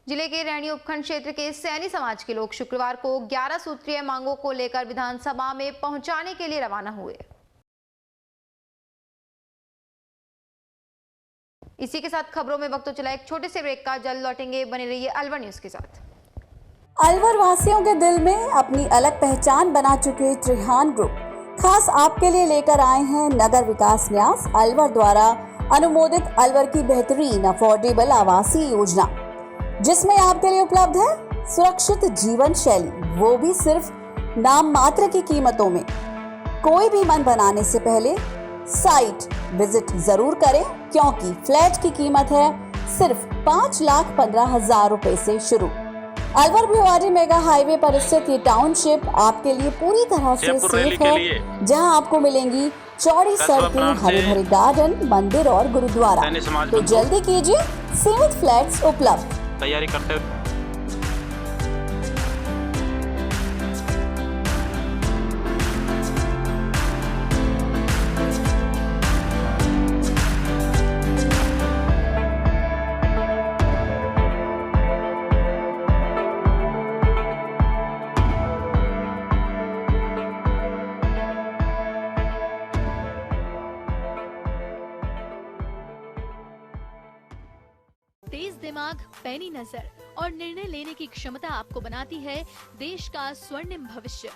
जिले के रैणी उपखंड क्षेत्र के सैनी समाज के लोग शुक्रवार को 11 सूत्रीय मांगों को लेकर विधानसभा में पहुंचाने के लिए रवाना हुए। इसी के साथ खबरों में वक्त तो चला एक छोटे से ब्रेक का, जल्द लौटेंगे, बने रहिए अलवर न्यूज के साथ। अलवर वासियों के दिल में अपनी अलग पहचान बना चुके त्रिहान ग्रुप खास आपके लिए लेकर आए हैं नगर विकास न्यास अलवर द्वारा अनुमोदित अलवर की बेहतरीन अफोर्डेबल आवासीय योजना, जिसमें आपके लिए उपलब्ध है सुरक्षित जीवन शैली, वो भी सिर्फ नाम मात्र की कीमतों में। कोई भी मन बनाने से पहले साइट विजिट जरूर करें, क्योंकि फ्लैट की कीमत है सिर्फ 5,15,000 रुपए से शुरू। अलवर भिवाड़ी मेगा हाईवे पर स्थित ये टाउनशिप आपके लिए पूरी तरह से सेफ है, जहां आपको मिलेंगी चौड़ी सड़कें, हरे भरे गार्डन, मंदिर और गुरुद्वारा। तो जल्दी कीजिए, सीमित फ्लैट्स उपलब्ध। तैयारी करते तेज दिमाग, पैनी नजर और निर्णय लेने की क्षमता आपको बनाती है देश का स्वर्णिम भविष्य।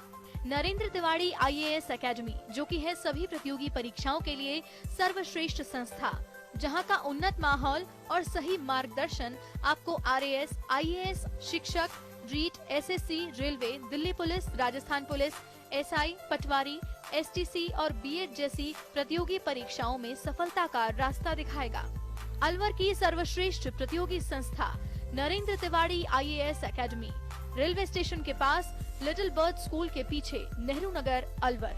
नरेंद्र तिवारी IAS एकेडमी, जो कि है सभी प्रतियोगी परीक्षाओं के लिए सर्वश्रेष्ठ संस्था, जहां का उन्नत माहौल और सही मार्गदर्शन आपको RAS, IAS, शिक्षक, REET, SSC, railway, Delhi police, Rajasthan police, SI, patwari, STC और B.Ed जैसी प्रतियोगी परीक्षाओं में सफलता का रास्ता दिखाएगा। अलवर की सर्वश्रेष्ठ प्रतियोगी संस्था Narendra Tiwari IAS academy, railway station के पास, लिटिल बर्ड स्कूल के पीछे, नेहरू नगर, अलवर।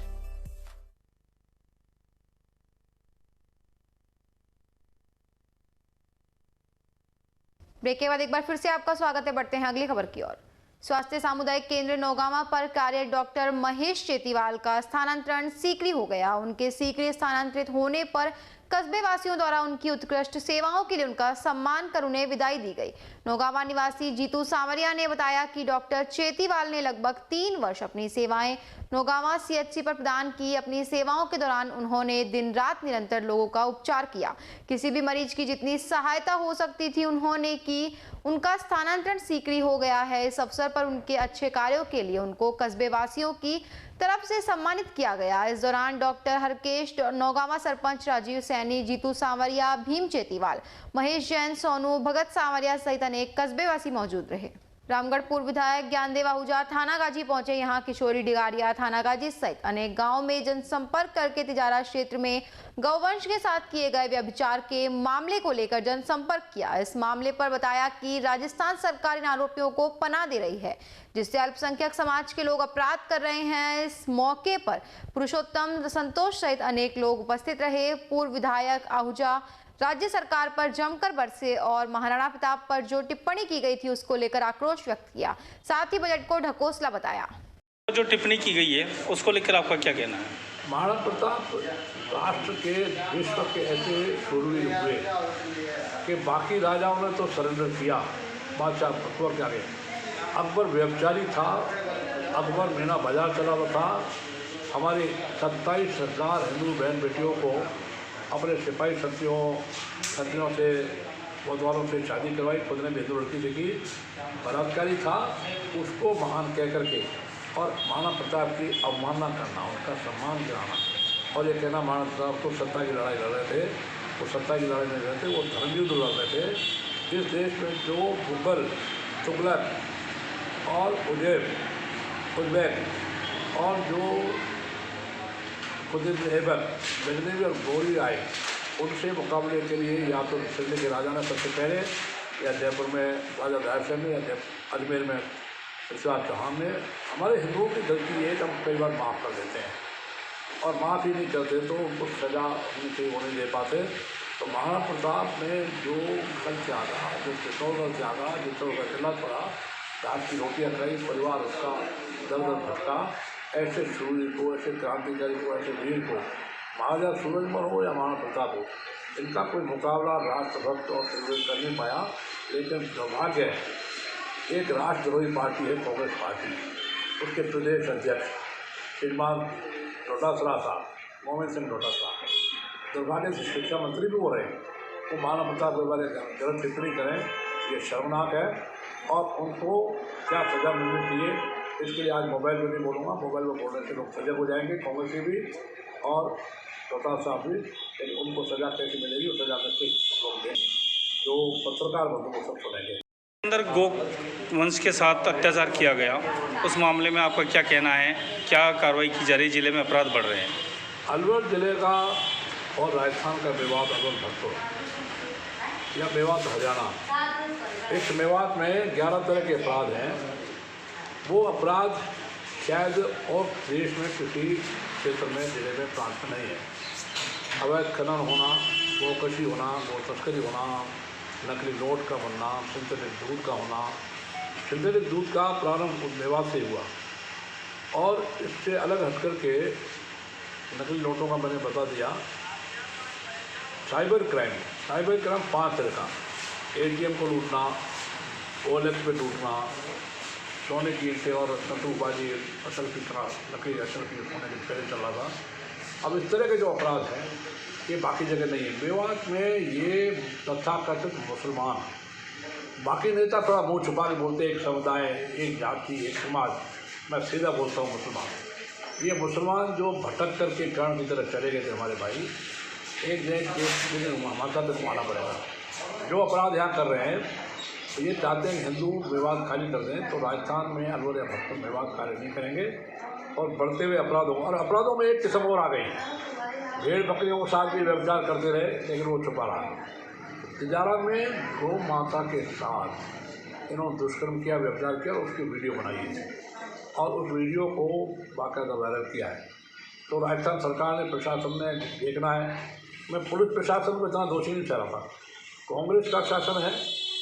ब्रेक के बाद एक बार फिर से आपका स्वागत है। बढ़ते हैं अगली खबर की ओर। स्वास्थ्य सामुदायिक केंद्र नौगामा पर कार्यरत डॉक्टर महेश चेतीवाल का स्थानांतरण सीकरी हो गया। उनके सीकरी स्थानांतरित होने पर कस्बे वासियों द्वारा उनकी उत्कृष्ट सेवाओं के लिए उनका सम्मान कर उन्हें विदाई दी गई। नौगावा निवासी जीतू सांवरिया ने बताया कि डॉक्टर चेतीवाल ने लगभग 3 वर्ष अपनी सेवाएं नौगावा CHC पर प्रदान की। अपनी सेवाओं के दौरान उन्होंने दिन रात निरंतर लोगों का उपचार किया। किसी भी मरीज की जितनी सहायता हो सकती थी उन्होंने की। उनका स्थानांतरण सीकरी हो गया है। इस अवसर पर उनके अच्छे कार्यों के लिए उनको कस्बे वासियों की तरफ से सम्मानित किया गया। इस दौरान डॉक्टर हरकेश, नौगावा सरपंच राजीव सैनी, जीतू सांवरिया, भीम चेतीवाल, महेश जैन, सोनू भगत सांवरिया सहित अनेक कस्बेवासी मौजूद रहे। रामगढ़ पूर्व विधायक ज्ञानदेव आहूजा थाना गाजी पहुंचे। यहां किशोरी डिगारिया, थाना गाजी सहित अनेक गांवों में जनसंपर्क करके तिजारा क्षेत्र में गौवंश के साथ किए गए व्यभिचार के मामले को लेकर जनसंपर्क किया। इस मामले पर बताया कि राजस्थान सरकार इन आरोपियों को पनाह दे रही है, जिससे अल्पसंख्यक समाज के लोग अपराध कर रहे हैं। इस मौके पर पुरुषोत्तम, संतोष सहित अनेक लोग उपस्थित रहे। पूर्व विधायक आहूजा राज्य सरकार पर जमकर बरसे और महाराणा प्रताप पर जो टिप्पणी की गई थी उसको लेकर आक्रोश व्यक्त किया। साथ ही बजट को ढकोसला बताया। जो टिप्पणी की गई है उसको लेकर आपका क्या कहना है? महाराणा प्रताप राष्ट्र के, विश्व के ऐसे शूरवीर हुए कि बाकी राजाओं ने तो सरेंडर किया, बादशाह अकबर के आगे। अकबर व्यभिचारी था, अकबर मीना बाजार चला हुआ था। हमारी 27,000 हिंदू बहन बेटियों को अपने सिपाही साथियों से वालों से शादी करवाई। खुद ने भी हिंदू लड़की से की। बलात्कारी था, उसको महान कह करके और महाराणा प्रताप की अवमानना करना, उनका सम्मान गिराना और ये कहना महाराणा प्रताप तो सत्ता की लड़ाई लड़ रहे थे। वो सत्ता की लड़ाई नहीं लड़ रहे थे, वो धर्मयुद्ध लड़ रहे थे। इस देश में जो मुगल, तुगलक और उज़्बेक और जो खुद ऐबक, गजनवी और गौरी आए, उनसे मुकाबले के लिए या तो दिल्ली के राजा ने सबसे पहले, या जयपुर में राजा दाहिर सिंह ने, या अजमेर में पृथ्वीराज चौहान ने। हमारे हिंदुओं की गलती ये है कि हम कई बार माफ़ कर देते हैं और माफ़ ही नहीं करते तो उनको सज़ा उनसे वो नहीं दे पाते। तो महाराणा प्रताप ने जो कल त्यागा, जो चित्तौड़गढ़ त्यागा, चित्तौड़गढ़ किला पड़ा, रात की रोटियाँ खाई, परिवार उसका दर दर भटका, ऐसे शूर को, ऐसे क्रांतिकारी को, ऐसे वीर को, महाराजा सूरजमल हो या महाराणा प्रताप हो, इनका कोई मुकाबला राष्ट्रभक्त और सुरवीर कर नहीं पाया। लेकिन दुर्भाग्य है, एक राष्ट्रद्रोही पार्टी है कांग्रेस पार्टी, उसके प्रदेश अध्यक्ष श्रीमान डोटासरा साहब, मोहम्मद सिंह डोटासरा, दुर्भाग्य से शिक्षा मंत्री भी हो रहे हैं, वो महाराणा प्रताप के बारे में गलत टिप्पणी करें, ये शर्मनाक है और उनको क्या सज़ा मिलनी चाहिए, इसके लिए आज मोबाइल पर नहीं बोलूँगा। मोबाइल पर बोलने से लोग सजग हो जाएंगे, कांग्रेस के भी और डोटासरा साहब भी, लेकिन उनको सज़ा कैसे मिलेगी, उस सज़ा में लोग दें, जो पत्रकार बंधु को सब सुनेंगे। अंदर गो वंश के साथ अत्याचार किया गया, उस मामले में आपका क्या कहना है? क्या कार्रवाई की जा रही है? जिले में अपराध बढ़ रहे हैं। अलवर जिले का और राजस्थान का मेवात अलवर भरतपुर या मेवात हरियाणा, इस मेवात में 11 तरह के अपराध हैं। वो अपराध शायद और देश में किसी क्षेत्र में, जिले में, प्रांत में नहीं है। अवैध खनन होना, गोकशी होना, गो तस्करी होना, नकली नोट का बनना, सिंथेटिक दूध का होना। सिंथेटिक दूध का प्रारंभ मेवात से हुआ और इससे अलग हटकर के नकली नोटों का मैंने बता दिया। साइबर क्राइम 5 तरह का, ATM को लूटना, OLX पे लूटना, सोने की ईंटें और तंतुबाजी, असल की तरह नकली असल की सोने के पहले चल रहा था। अब इस तरह के जो अपराध हैं ये बाकी जगह नहीं है। मेवात में ये तथाकथित मुसलमान, बाकी नेता थोड़ा मुँह छुपा के बोलते हैं एक समुदाय, एक जाति, एक समाज, मैं सीधा बोलता हूँ मुसलमान। ये मुसलमान जो भटक कर के कर्ण की तरफ चले गए थे हमारे भाई, एक दिन माता तक आना पड़ेगा। जो अपराध यहाँ कर रहे हैं तो ये चाहते हैं हिंदू मेवात खाली कर दें, तो राजस्थान में अलवर या भरतपुर मेवात खाली नहीं करेंगे और बढ़ते हुए अपराध होगा। और अपराधों में एक किस्म और आ गई, भेड़ बकरियों के साथ भी व्यवचार करते रहे लेकिन वो छुपा रहा। तिजारा में गौ माता के साथ इन्होंने दुष्कर्म किया, व्यवचार किया और उसकी वीडियो बनाई है और उस वीडियो को बाकायदा वायरल किया है। तो राजस्थान सरकार ने, प्रशासन ने देखना है। मैं पुलिस प्रशासन को इतना दोषी नहीं ठहरा था। कांग्रेस का शासन है,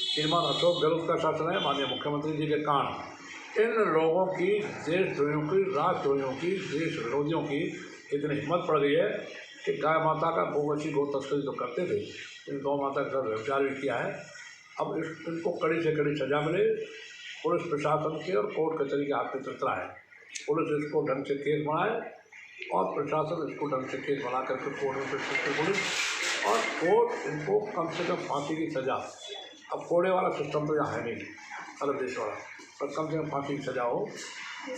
श्रीमान अशोक गहलोत का शासन है, माननीय मुख्यमंत्री जी के कारण इन लोगों की, देशद्रोहियों की, राष्ट्रद्रोहियों की, देश विरोधियों की इतनी हिम्मत पड़ गई है कि गाय माता का गोवंशी गौ तस्करी तो करते थे, इन गौ माता के साथ व्यवचार भी किया है। अब इनको कड़ी से कड़ी सजा मिले। पुलिस प्रशासन के और कोर्ट कचहरी के हाथ में चलता है। पुलिस इसको ढंग से केस बनाए और प्रशासन इसको ढंग से केस बना करके कोर्ट में पेश करके पुलिस और कोर्ट इनको कम से कम फांसी की सज़ा, अब कोड़े वाला सिस्टम तो यहाँ है नहीं अलग देश वाला, पर कम से कम फांसी की सज़ा हो।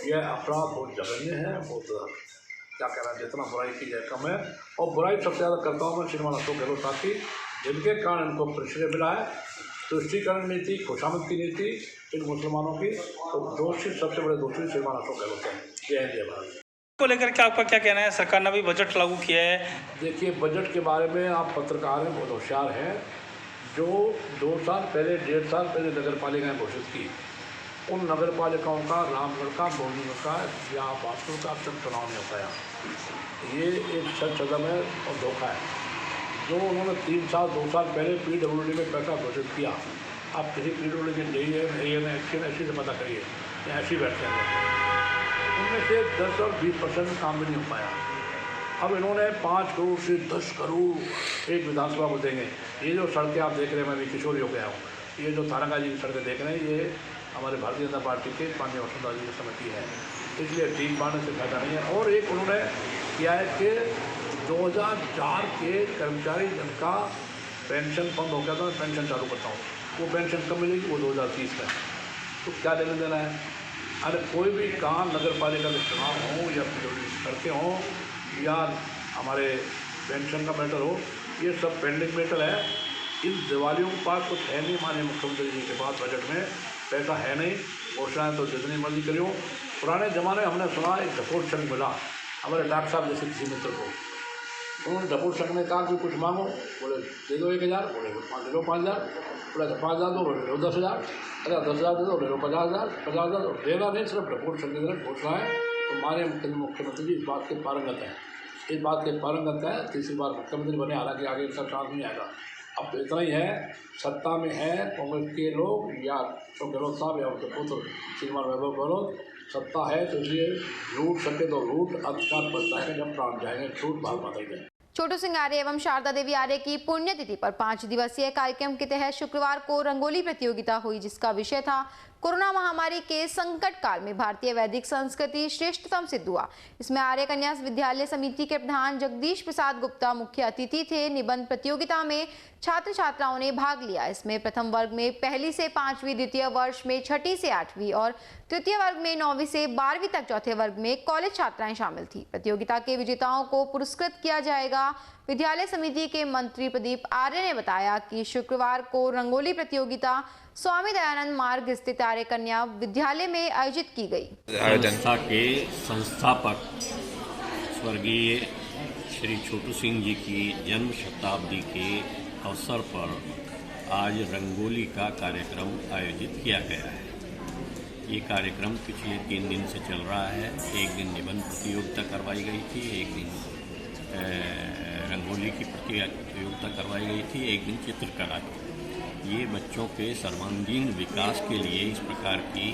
यह अपराध बहुत जघन्य है, बहुत क्या कहना है, जितना बुराई की जाए कम है। और बुराई सबसे ज़्यादा करता हूँ मैं श्रीमान अशोक गहलोत साहब की, जिनके कारण इनको श्रेय मिला है। तुष्टिकरण नीति, खुशामद की नीति इन मुसलमानों की, तो दोषी, सबसे बड़े दोषी श्रीमान अशोक गहलोत हैं। जय हिंद, जय भारत। को लेकर के आपका क्या कहना है? सरकार ने भी बजट लागू किया है। देखिए, बजट के बारे में आप पत्रकार हैं, बहुत होशियार हैं। जो 2 साल पहले, 1.5 साल पहले नगर पालिकाएँ घोषित की, उन नगर पालिकाओं का, रामगढ़ का, बोलनी का या बाथरूम का अब तक चुनाव नहीं हो पाया। ये एक सदम है और धोखा है। जो उन्होंने 3 साल 2 साल पहले PWD में पैसा घोषित किया, आप किसी PWD के ऐसी से पता करिए, ऐसी बैठते हैं, उनमें से 10 और 20% काम भी नहीं हो पाया। अब इन्होंने 5 करोड़ से 10 करोड़ एक विधानसभा को देंगे। ये जो सड़कें आप देख रहे हैं, मैं भी किशोरी हो गया हूँ, ये जो तारंगा जी की सड़कें देख रहे हैं, ये हमारे भारतीय जनता पार्टी के माननीय वसुंधरा जी की समिति है। इसलिए टीम बढ़ाने से फायदा नहीं है। और एक उन्होंने किया है कि 2004 के कर्मचारी जिनका पेंशन बंद हो गया था, मैं पेंशन चालू करता हूँ, वो पेंशन कब मिलेगी? वो 2030 में। तो क्या लेना देना है? अरे कोई भी काम नगर पालिका के चुनाव हो या सड़कें हों या हमारे पेंशन का मैटर हो, ये सब पेंडिंग मैटर है। इन दिवालियों के पास कुछ है नहीं, माननीय मुख्यमंत्री जी के पास बजट में पैसा है नहीं, घोषणाएँ तो जितनी मर्जी करी हो। पुराने ज़माने में हमने सुना एक ढकोट संघ मिला हमारे डॉक्टर साहब जैसे किसी मित्र को, उन्होंने ढकोट संघ ने कहा कि कुछ मांगो, बोले दे दो 1000, बोले ले लो 5000, बोले 5000 दो, बोले लो 10,000, अरे 10,000 दे दो, ले लो 50,000, 50,000 देना नहीं, सिर्फ ढकोट संघ की घोषणाएँ। तो माननीय मुख्यमंत्री जी इस बात के पारंगत हैं, इस बात के पारंगत है। तीसरी बार मुख्यमंत्री बने, हालांकि आगे इनका चांस नहीं आएगा। अब तो इतना ही है, सत्ता में है कांग्रेस के लोग या अशोक गहलोत साहब या उनके पुत्र श्रीमान वैभव गहलोत, सत्ता है तो इसलिए लूट सके तो लूट, अधिकार पड़ता है जब प्राण जाएंगे, छूट भाग बताएंगे। छोटू सिंह आर्य एवं शारदा देवी आर्य की पुण्यतिथि पर 5 दिवसीय कार्यक्रम के तहत शुक्रवार को रंगोली प्रतियोगिता हुई, जिसका विषय था कोरोना महामारी के संकट काल में भारतीय वैदिक संस्कृति श्रेष्ठतम सिद्ध हुआ। इसमें आर्य कन्या विद्यालय समिति के प्रधान जगदीश प्रसाद गुप्ता मुख्य अतिथि थे। निबंध प्रतियोगिता में छात्र छात्राओं ने भाग लिया। इसमें प्रथम वर्ग में 1ली से 5वीं, द्वितीय वर्ष में 6ठी से 8वीं और तृतीय वर्ग में 9वीं से 12वीं तक, चौथे वर्ग में कॉलेज छात्राएं शामिल थी। प्रतियोगिता के विजेताओं को पुरस्कृत किया जाएगा। विद्यालय समिति के मंत्री प्रदीप आर्य ने बताया कि शुक्रवार को रंगोली प्रतियोगिता स्वामी दयानंद मार्ग स्थित आर्य कन्या विद्यालय में आयोजित की गई। संस्था के संस्थापक स्वर्गीय श्री छोटू सिंह जी की जन्म शताब्दी के अवसर पर आज रंगोली का कार्यक्रम आयोजित किया गया है। ये कार्यक्रम पिछले 3 दिन से चल रहा है। एक दिन निबंध प्रतियोगिता करवाई गई थी, एक दिन रंगोली की प्रतियोगिता करवाई गई थी, एक दिन चित्रकला की। ये बच्चों के सर्वांगीण विकास के लिए इस प्रकार की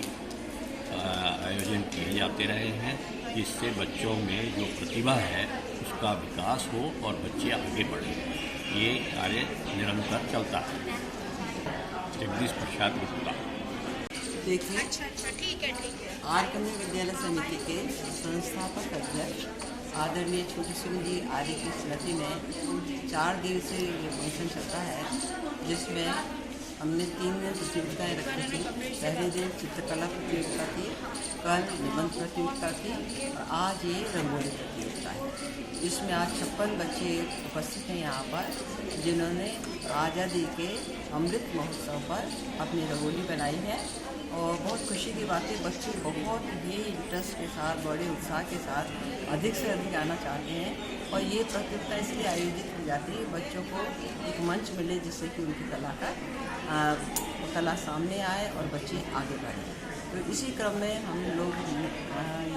आयोजन किए जाते रहे हैं, जिससे बच्चों में जो प्रतिभा है उसका विकास हो और बच्चे आगे बढ़ें। ये कार्य निरंतर चलता है। जगदीश प्रसाद गुप्ता। देखिए, आर्य कन्या विद्यालय समिति के संस्थापक अध्यक्ष आदरणीय छोटू सिंह जी आर्य की स्मृति में 4 दिवसीय फंक्शन चलता है, जिसमें हमने 3 दिन प्रतियोगिताएँ रखी थी। पहले दिन चित्रकला प्रतियोगिता थी, कल निबंध प्रतियोगिता थी और आज ये रंगोली प्रतियोगिता है। इसमें आज 56 बच्चे उपस्थित हैं यहाँ पर, जिन्होंने आज़ादी के अमृत महोत्सव पर अपनी रंगोली बनाई है। और बहुत खुशी की बात है, बच्चे बहुत ही इंटरेस्ट के साथ, बड़े उत्साह के साथ अधिक से अधिक आना चाहते हैं। और ये प्रतियोगिता इसलिए आयोजित की जाती है बच्चों को एक मंच मिले, जिससे कि उनकी कला सामने आए और बच्चे आगे बढ़ें। तो इसी क्रम में हम लोग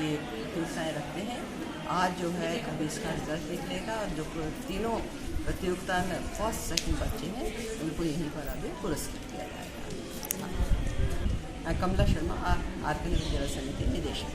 ये प्रतियोगिताएँ रखते हैं। आज जो है अभी इसका रिजल्ट देख लेगा, और जो तीनों प्रतियोगिता में फर्स्ट सेकंड बच्चे हैं उनको यहीं पर अभी पुरस्कृत किया जाएगा। कमला शर्मा, आर्य कन्या विद्यालय समिति, निदेशक।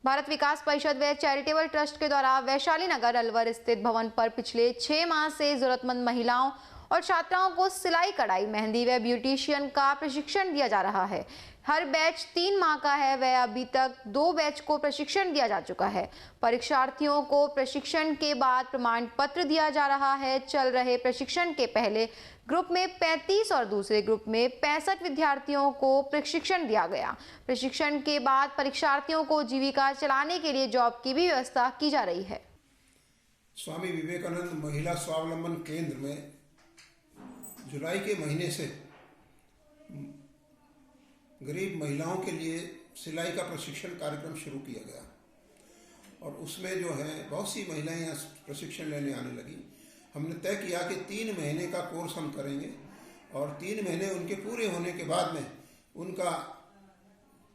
भारत विकास परिषद व चैरिटेबल ट्रस्ट के द्वारा वैशाली नगर अलवर स्थित भवन पर पिछले 6 माह से जरूरतमंद महिलाओं और छात्राओं को सिलाई, कढ़ाई, मेहंदी व ब्यूटिशियन का प्रशिक्षण दिया जा रहा है। हर बैच 3 माह का है वह अभी तक 2 बैच को प्रशिक्षण दिया जा चुका है। परीक्षार्थियों को प्रशिक्षण के बाद प्रमाण पत्र दिया जा रहा है। चल रहे प्रशिक्षण के पहले ग्रुप में 35 और दूसरे ग्रुप में 65 विद्यार्थियों को प्रशिक्षण दिया गया। प्रशिक्षण के बाद परीक्षार्थियों को जीविका चलाने के लिए जॉब की भी व्यवस्था की जा रही है। स्वामी विवेकानंद महिला स्वावलंबन केंद्र में जुलाई के महीने से गरीब महिलाओं के लिए सिलाई का प्रशिक्षण कार्यक्रम शुरू किया गया, और उसमें जो है बहुत सी महिलाएं यहाँ प्रशिक्षण लेने आने लगी। हमने तय किया कि 3 महीने का कोर्स हम करेंगे, और 3 महीने उनके पूरे होने के बाद में उनका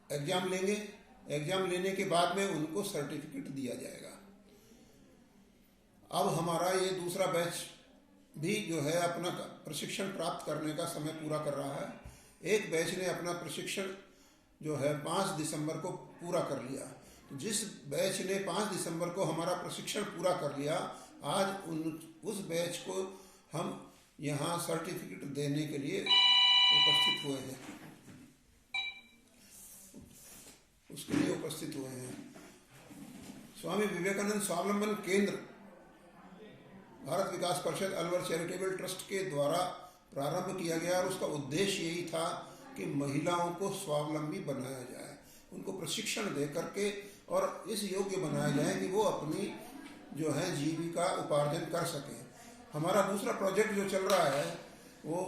एग्जाम लेंगे। एग्जाम लेने के बाद में उनको सर्टिफिकेट दिया जाएगा। अब हमारा ये दूसरा बैच भी जो है अपना प्रशिक्षण प्राप्त करने का समय पूरा कर रहा है। एक बैच ने अपना प्रशिक्षण जो है 5 दिसंबर को पूरा कर लिया। जिस बैच ने 5 दिसंबर को हमारा प्रशिक्षण पूरा कर लिया, आज उस बैच को हम यहाँ सर्टिफिकेट देने के लिए उपस्थित हुए हैं, उसके लिए उपस्थित हुए हैं। स्वामी विवेकानंद स्वावलंबन केंद्र भारत विकास परिषद अलवर चैरिटेबल ट्रस्ट के द्वारा प्रारंभ किया गया और उसका उद्देश्य यही था कि महिलाओं को स्वावलंबी बनाया जाए, उनको प्रशिक्षण दे करके और इस योग्य बनाया जाए कि वो अपनी जो है जीविका उपार्जन कर सकें। हमारा दूसरा प्रोजेक्ट जो चल रहा है वो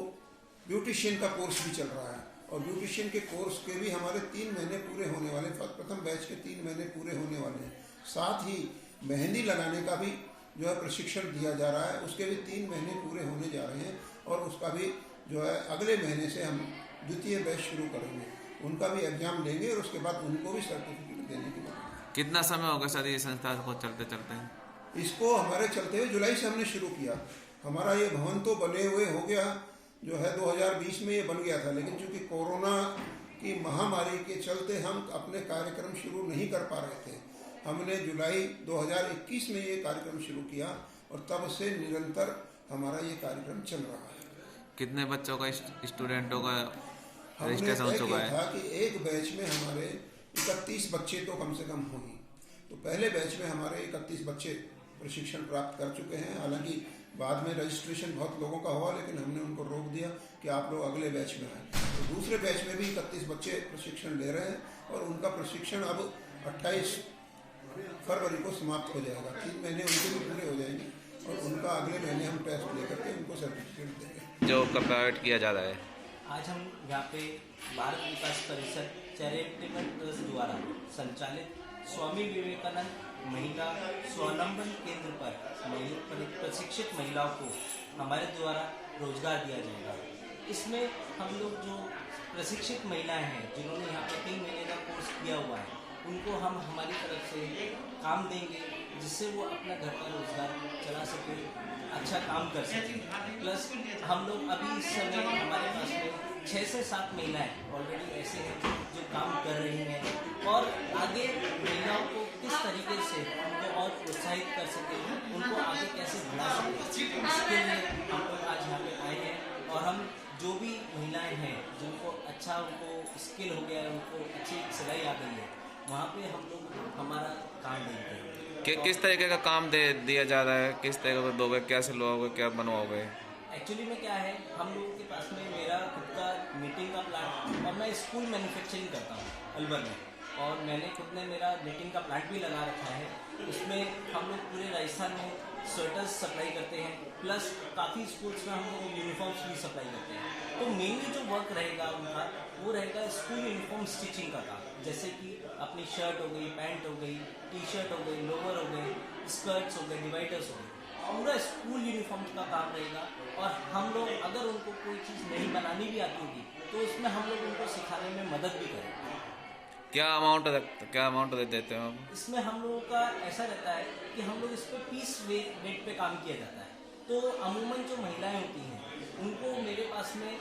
ब्यूटिशियन का कोर्स भी चल रहा है और ब्यूटिशियन के कोर्स के भी हमारे 3 महीने पूरे होने वाले, प्रथम बैच के 3 महीने पूरे होने वाले हैं। साथ ही मेहंदी लगाने का भी जो है प्रशिक्षण दिया जा रहा है, उसके भी 3 महीने पूरे होने जा रहे हैं और उसका भी जो है अगले महीने से हम द्वितीय बैच शुरू करेंगे, उनका भी एग्जाम लेंगे और उसके बाद उनको भी सर्टिफिकेट देने के बाद। कितना समय होगा सर ये संस्था को चलते चलते? इसको हमारे चलते हुए जुलाई से हमने शुरू किया। हमारा ये भवन तो बने हुए हो गया जो है 2020 में ये बन गया था, लेकिन चूंकि कोरोना की महामारी के चलते हम अपने कार्यक्रम शुरू नहीं कर पा रहे थे। हमने जुलाई 2021 में ये कार्यक्रम शुरू किया और तब से निरंतर हमारा ये कार्यक्रम चल रहा है। कितने बच्चों का स्टूडेंटों का हमने तय किया था कि एक बैच में हमारे 31 बच्चे तो कम से कम होंगे। तो पहले बैच में हमारे 31 बच्चे प्रशिक्षण प्राप्त कर चुके हैं। हालांकि बाद में रजिस्ट्रेशन बहुत लोगों का हुआ, लेकिन हमने उनको रोक दिया कि आप लोग अगले बैच में आए। तो दूसरे बैच में भी 31 बच्चे प्रशिक्षण ले रहे हैं और उनका प्रशिक्षण अब 28 फरवरी को समाप्त हो जाएगा। 3 महीने उनके भी पूरे हो जाएंगे और उनका अगले महीने हम टेस्ट लेकर के उनको सर्टिफिकेट देंगे। जो प्रोवाइड किया जा रहा है, आज हम यहाँ पे भारत विकास परिषद चैरिटेबल ट्रस्ट द्वारा संचालित स्वामी विवेकानंद महिला स्वावलंबन केंद्र पर प्रशिक्षित महिलाओं को हमारे द्वारा रोजगार दिया जाएगा। इसमें हम लोग जो प्रशिक्षित महिलाएं हैं जिन्होंने यहाँ पे 3 महीने का कोर्स किया हुआ है, उनको हम हमारी तरफ से काम देंगे जिससे वो अपना घर का रोजगार चला सके, अच्छा काम कर सके। प्लस हम लोग अभी इस समय हमारे पास में 6 से 7 महिलाएं ऑलरेडी ऐसे हैं जो काम कर रही हैं और आगे महिलाओं को किस तरीके से उनको और प्रोत्साहित कर सके, उनको आगे कैसे बढ़ा सके, इसके लिए हम लोग आज यहाँ पे आए हैं। और हम जो भी महिलाएं हैं जिनको अच्छा उनको स्किल हो गया है, उनको अच्छी सिलाई आ गई है, वहाँ पे हम लोग हमारा काम देते हैं। किस तरीके का काम दिया जा रहा है, किस तरीके का दोगे, कैसे लोगे, क्या बनवाओगे? एक्चुअली में क्या है, हम लोगों के पास में मेरा खुद का मीटिंग का प्लांट और मैं स्कूल मैन्युफैक्चरिंग करता हूँ अलवर में, और मैंने खुद ने मेरा मीटिंग का प्लांट भी लगा रखा है। उसमें हम लोग पूरे राजस्थान में स्वेटर्स सप्लाई करते हैं, प्लस काफ़ी स्कूल्स में हम लोग यूनिफॉर्म्स भी सप्लाई करते हैं। तो मेनली जो वर्क रहेगा उनका वो रहेगा स्कूल यूनिफॉर्म स्टिचिंग का काम, जैसे कि अपनी शर्ट हो गई, पैंट हो गई, टी-शर्ट हो गई, लोअर हो गई, स्कर्ट्स हो गए, डिवाइडर्स हो गए, पूरा स्कूल यूनिफॉर्म का काम रहेगा। और हम लोग अगर उनको कोई चीज़ नहीं बनानी भी आती होगी तो उसमें हम लोग उनको सिखाने में मदद भी करेंगे। क्या अमाउंट देते हो? इसमें हम लोगों का ऐसा रहता है कि हम लोग इस पर पीस रेट पे काम किया जाता है। तो अमूमन जो महिलाएं होती हैं उनको मेरे पास में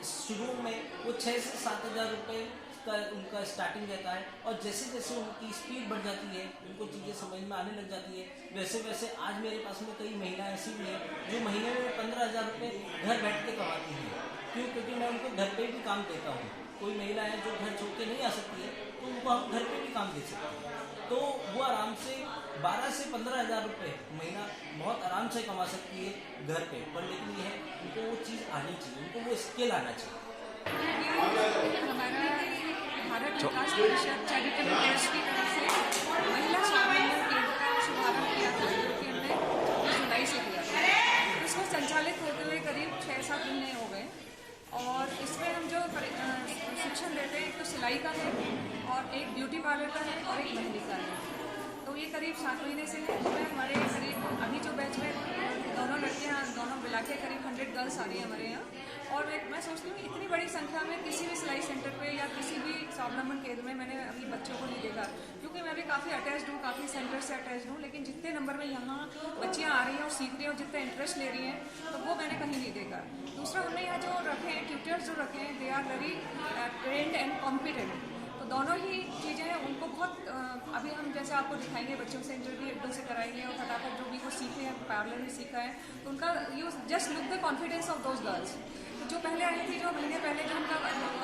शुरू में वो 6 से 7 हज़ार रुपये का उनका स्टार्टिंग रहता है, और जैसे जैसे उनकी स्पीड बढ़ जाती है, उनको चीज़ें समझ में आने लग जाती है, वैसे वैसे आज मेरे पास में कई महिलाएं ऐसी भी हैं जो महीने में 15,000 रुपये घर बैठ के कमाती हैं। क्यों? क्योंकि मैं उनको घर पे भी काम देता हूँ। कोई महिला है जो घर छोड़ के नहीं आ सकती है तो उनको हम घर पे भी काम दे सकते हैं, तो वो आराम से 12 से 15,000 रुपये महीना बहुत आराम से कमा सकती है घर पे। पर लेकिन ये है उनको वो चीज़ आनी चाहिए, उनको वो स्किल आना चाहिए। हमारा भारत विकास परिषद चैरिटेबल ट्रस्ट की तरफ से महिला स्वावलंबन केंद्र का शुभारंभ किया था, जो कि हमने जुलाई से किया था। इसको संचालित होते हुए करीब 6-7 महीने हो गए, और इसमें हम जो प्रशिक्षण देते हैं, एक तो सिलाई का है और एक ब्यूटी पार्लर का है और एक मेहंदी का है। तो ये करीब 7 महीने से है। इसमें हमारे करीब अभी जो बैच में दोनों लड़कियाँ दोनों मिला के करीब 100 गर्ल्स आ रही हैं हमारे यहाँ। और मैं सोचती हूँ कि इतनी बड़ी संख्या में किसी भी सिलाई सेंटर पे या किसी भी स्वावलंबन केंद्र में मैंने अभी बच्चों को नहीं देखा, क्योंकि मैं भी काफ़ी अटैच्ड हूँ, काफ़ी सेंटर से अटैच्ड हूँ, लेकिन जितने नंबर में यहाँ बच्चियाँ आ रही हैं और सीख रही हैं और जितना इंटरेस्ट ले रही हैं, तो वो मैंने कहीं नहीं देखा। दूसरा, हमने यहाँ जो रखे हैं ट्यूटर्स जो रखे हैं, they are very trained and competent. तो दोनों ही चीज़ें हैं, उनको बहुत अभी हम जैसे आपको दिखाएंगे, बच्चों से इंटरव्यू एकदम से कराएंगे और फटाफट जो भी वो सीखे हैं, पार्लर में सीखा है, तो उनका you just look the confidence of those girls. तो जो पहले आई थी, जो महीने पहले जो उनका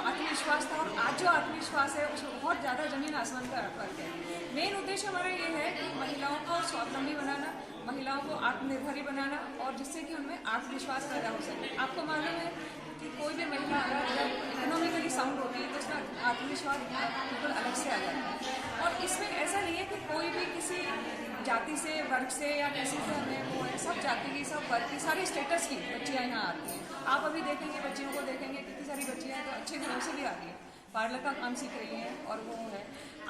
आत्मविश्वास था और आज जो आत्मविश्वास है उसमें बहुत ज़्यादा जमीन आसमान का फर्क है। मेन उद्देश्य हमारा ये है कि महिलाओं को स्वावलंबी बनाना, महिलाओं को आत्मनिर्भरी बनाना और जिससे कि उनमें आत्मविश्वास पैदा हो सके। आपको मालूम है कि कोई भी महिला जब इकोनॉमिकली साउंड होती है तो उसका आत्मविश्वास बिल्कुल अलग से आ जाता है। और इसमें ऐसा नहीं है कि कोई भी किसी जाति से, वर्ग से या किसी से हमें वो है, सब जाति की, सब वर्ग की, सारे स्टेटस की बच्चियाँ यहाँ आती हैं। आप अभी देखेंगे बच्चियों को देखेंगे, कितनी सारी बच्चियाँ तो अच्छे घरों से भी आ रही हैं, पार्लर का काम सीख रही हैं और वो है।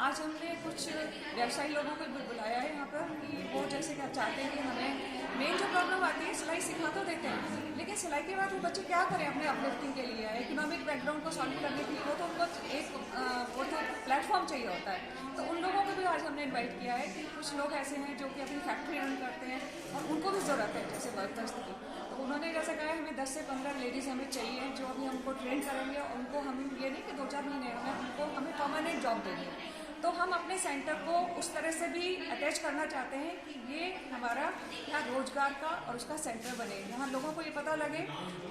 आज हमने कुछ व्यवसायी लोगों को भी बुलाया है यहाँ पर कि वो जैसे क्या चाहते हैं कि हमें मेन जो प्रॉब्लम आती है, सिलाई सिखा तो देते हैं लेकिन सिलाई के बाद वो बच्चे क्या करें अपने अपलिफ्टिंग के लिए, इकोनॉमिक बैकग्राउंड को सॉल्व करने के लिए वो तो उनको एक वो तो प्लेटफॉर्म चाहिए होता है। तो उन लोगों को भी आज हमने इन्वाइट किया है कि कुछ लोग ऐसे हैं जो कि अपनी फैक्ट्री रन करते हैं और उनको भी ज़रूरत है जैसे वर्कर्स की। तो उन्होंने जैसे कहा है हमें 10 से 15 लेडीज़ हमें चाहिए जो अभी हमको ट्रेन करेंगे। उनको हम ये नहीं कि 2-4 महीने में उनको हमें परमानेंट जॉब देंगे। तो हम अपने सेंटर को उस तरह से भी अटैच करना चाहते हैं कि ये हमारा यहाँ रोजगार का और उसका सेंटर बने, यहाँ लोगों को ये पता लगे।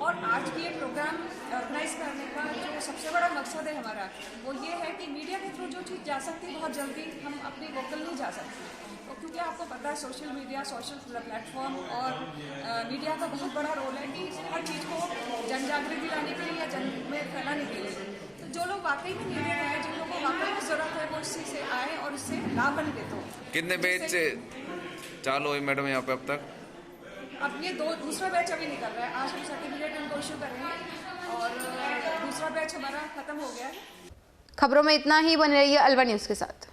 और आज भी ये प्रोग्राम ऑर्गेनाइज करने का जो सबसे बड़ा मकसद है हमारा वो ये है कि मीडिया के थ्रू जो चीज़ जा सकती है बहुत जल्दी हम अपनी वोकल नहीं जा सकते। तो क्योंकि आपको पता है सोशल मीडिया, सोशल प्लेटफॉर्म और मीडिया का बहुत बड़ा रोल है कि हर चीज़ को जन जागृति लाने के लिए या जन में फैलाने के लिए। तो जो लोग वाकई में मीडिया में है, जिन लोगों को वाकई में ज़रूरत है वो इसी से आए और इससे लाभ बन देते हो। कितने बैच चालू हुई मैडम यहाँ पे अब तक? अब ये दूसरा बैच अभी निकल रहा है। आज हम सर्टिफिकेट इनको इशू करेंगे और दूसरा बैच हमारा खत्म हो गया है। खबरों में इतना ही, बने रहिए अलवर न्यूज़ के साथ।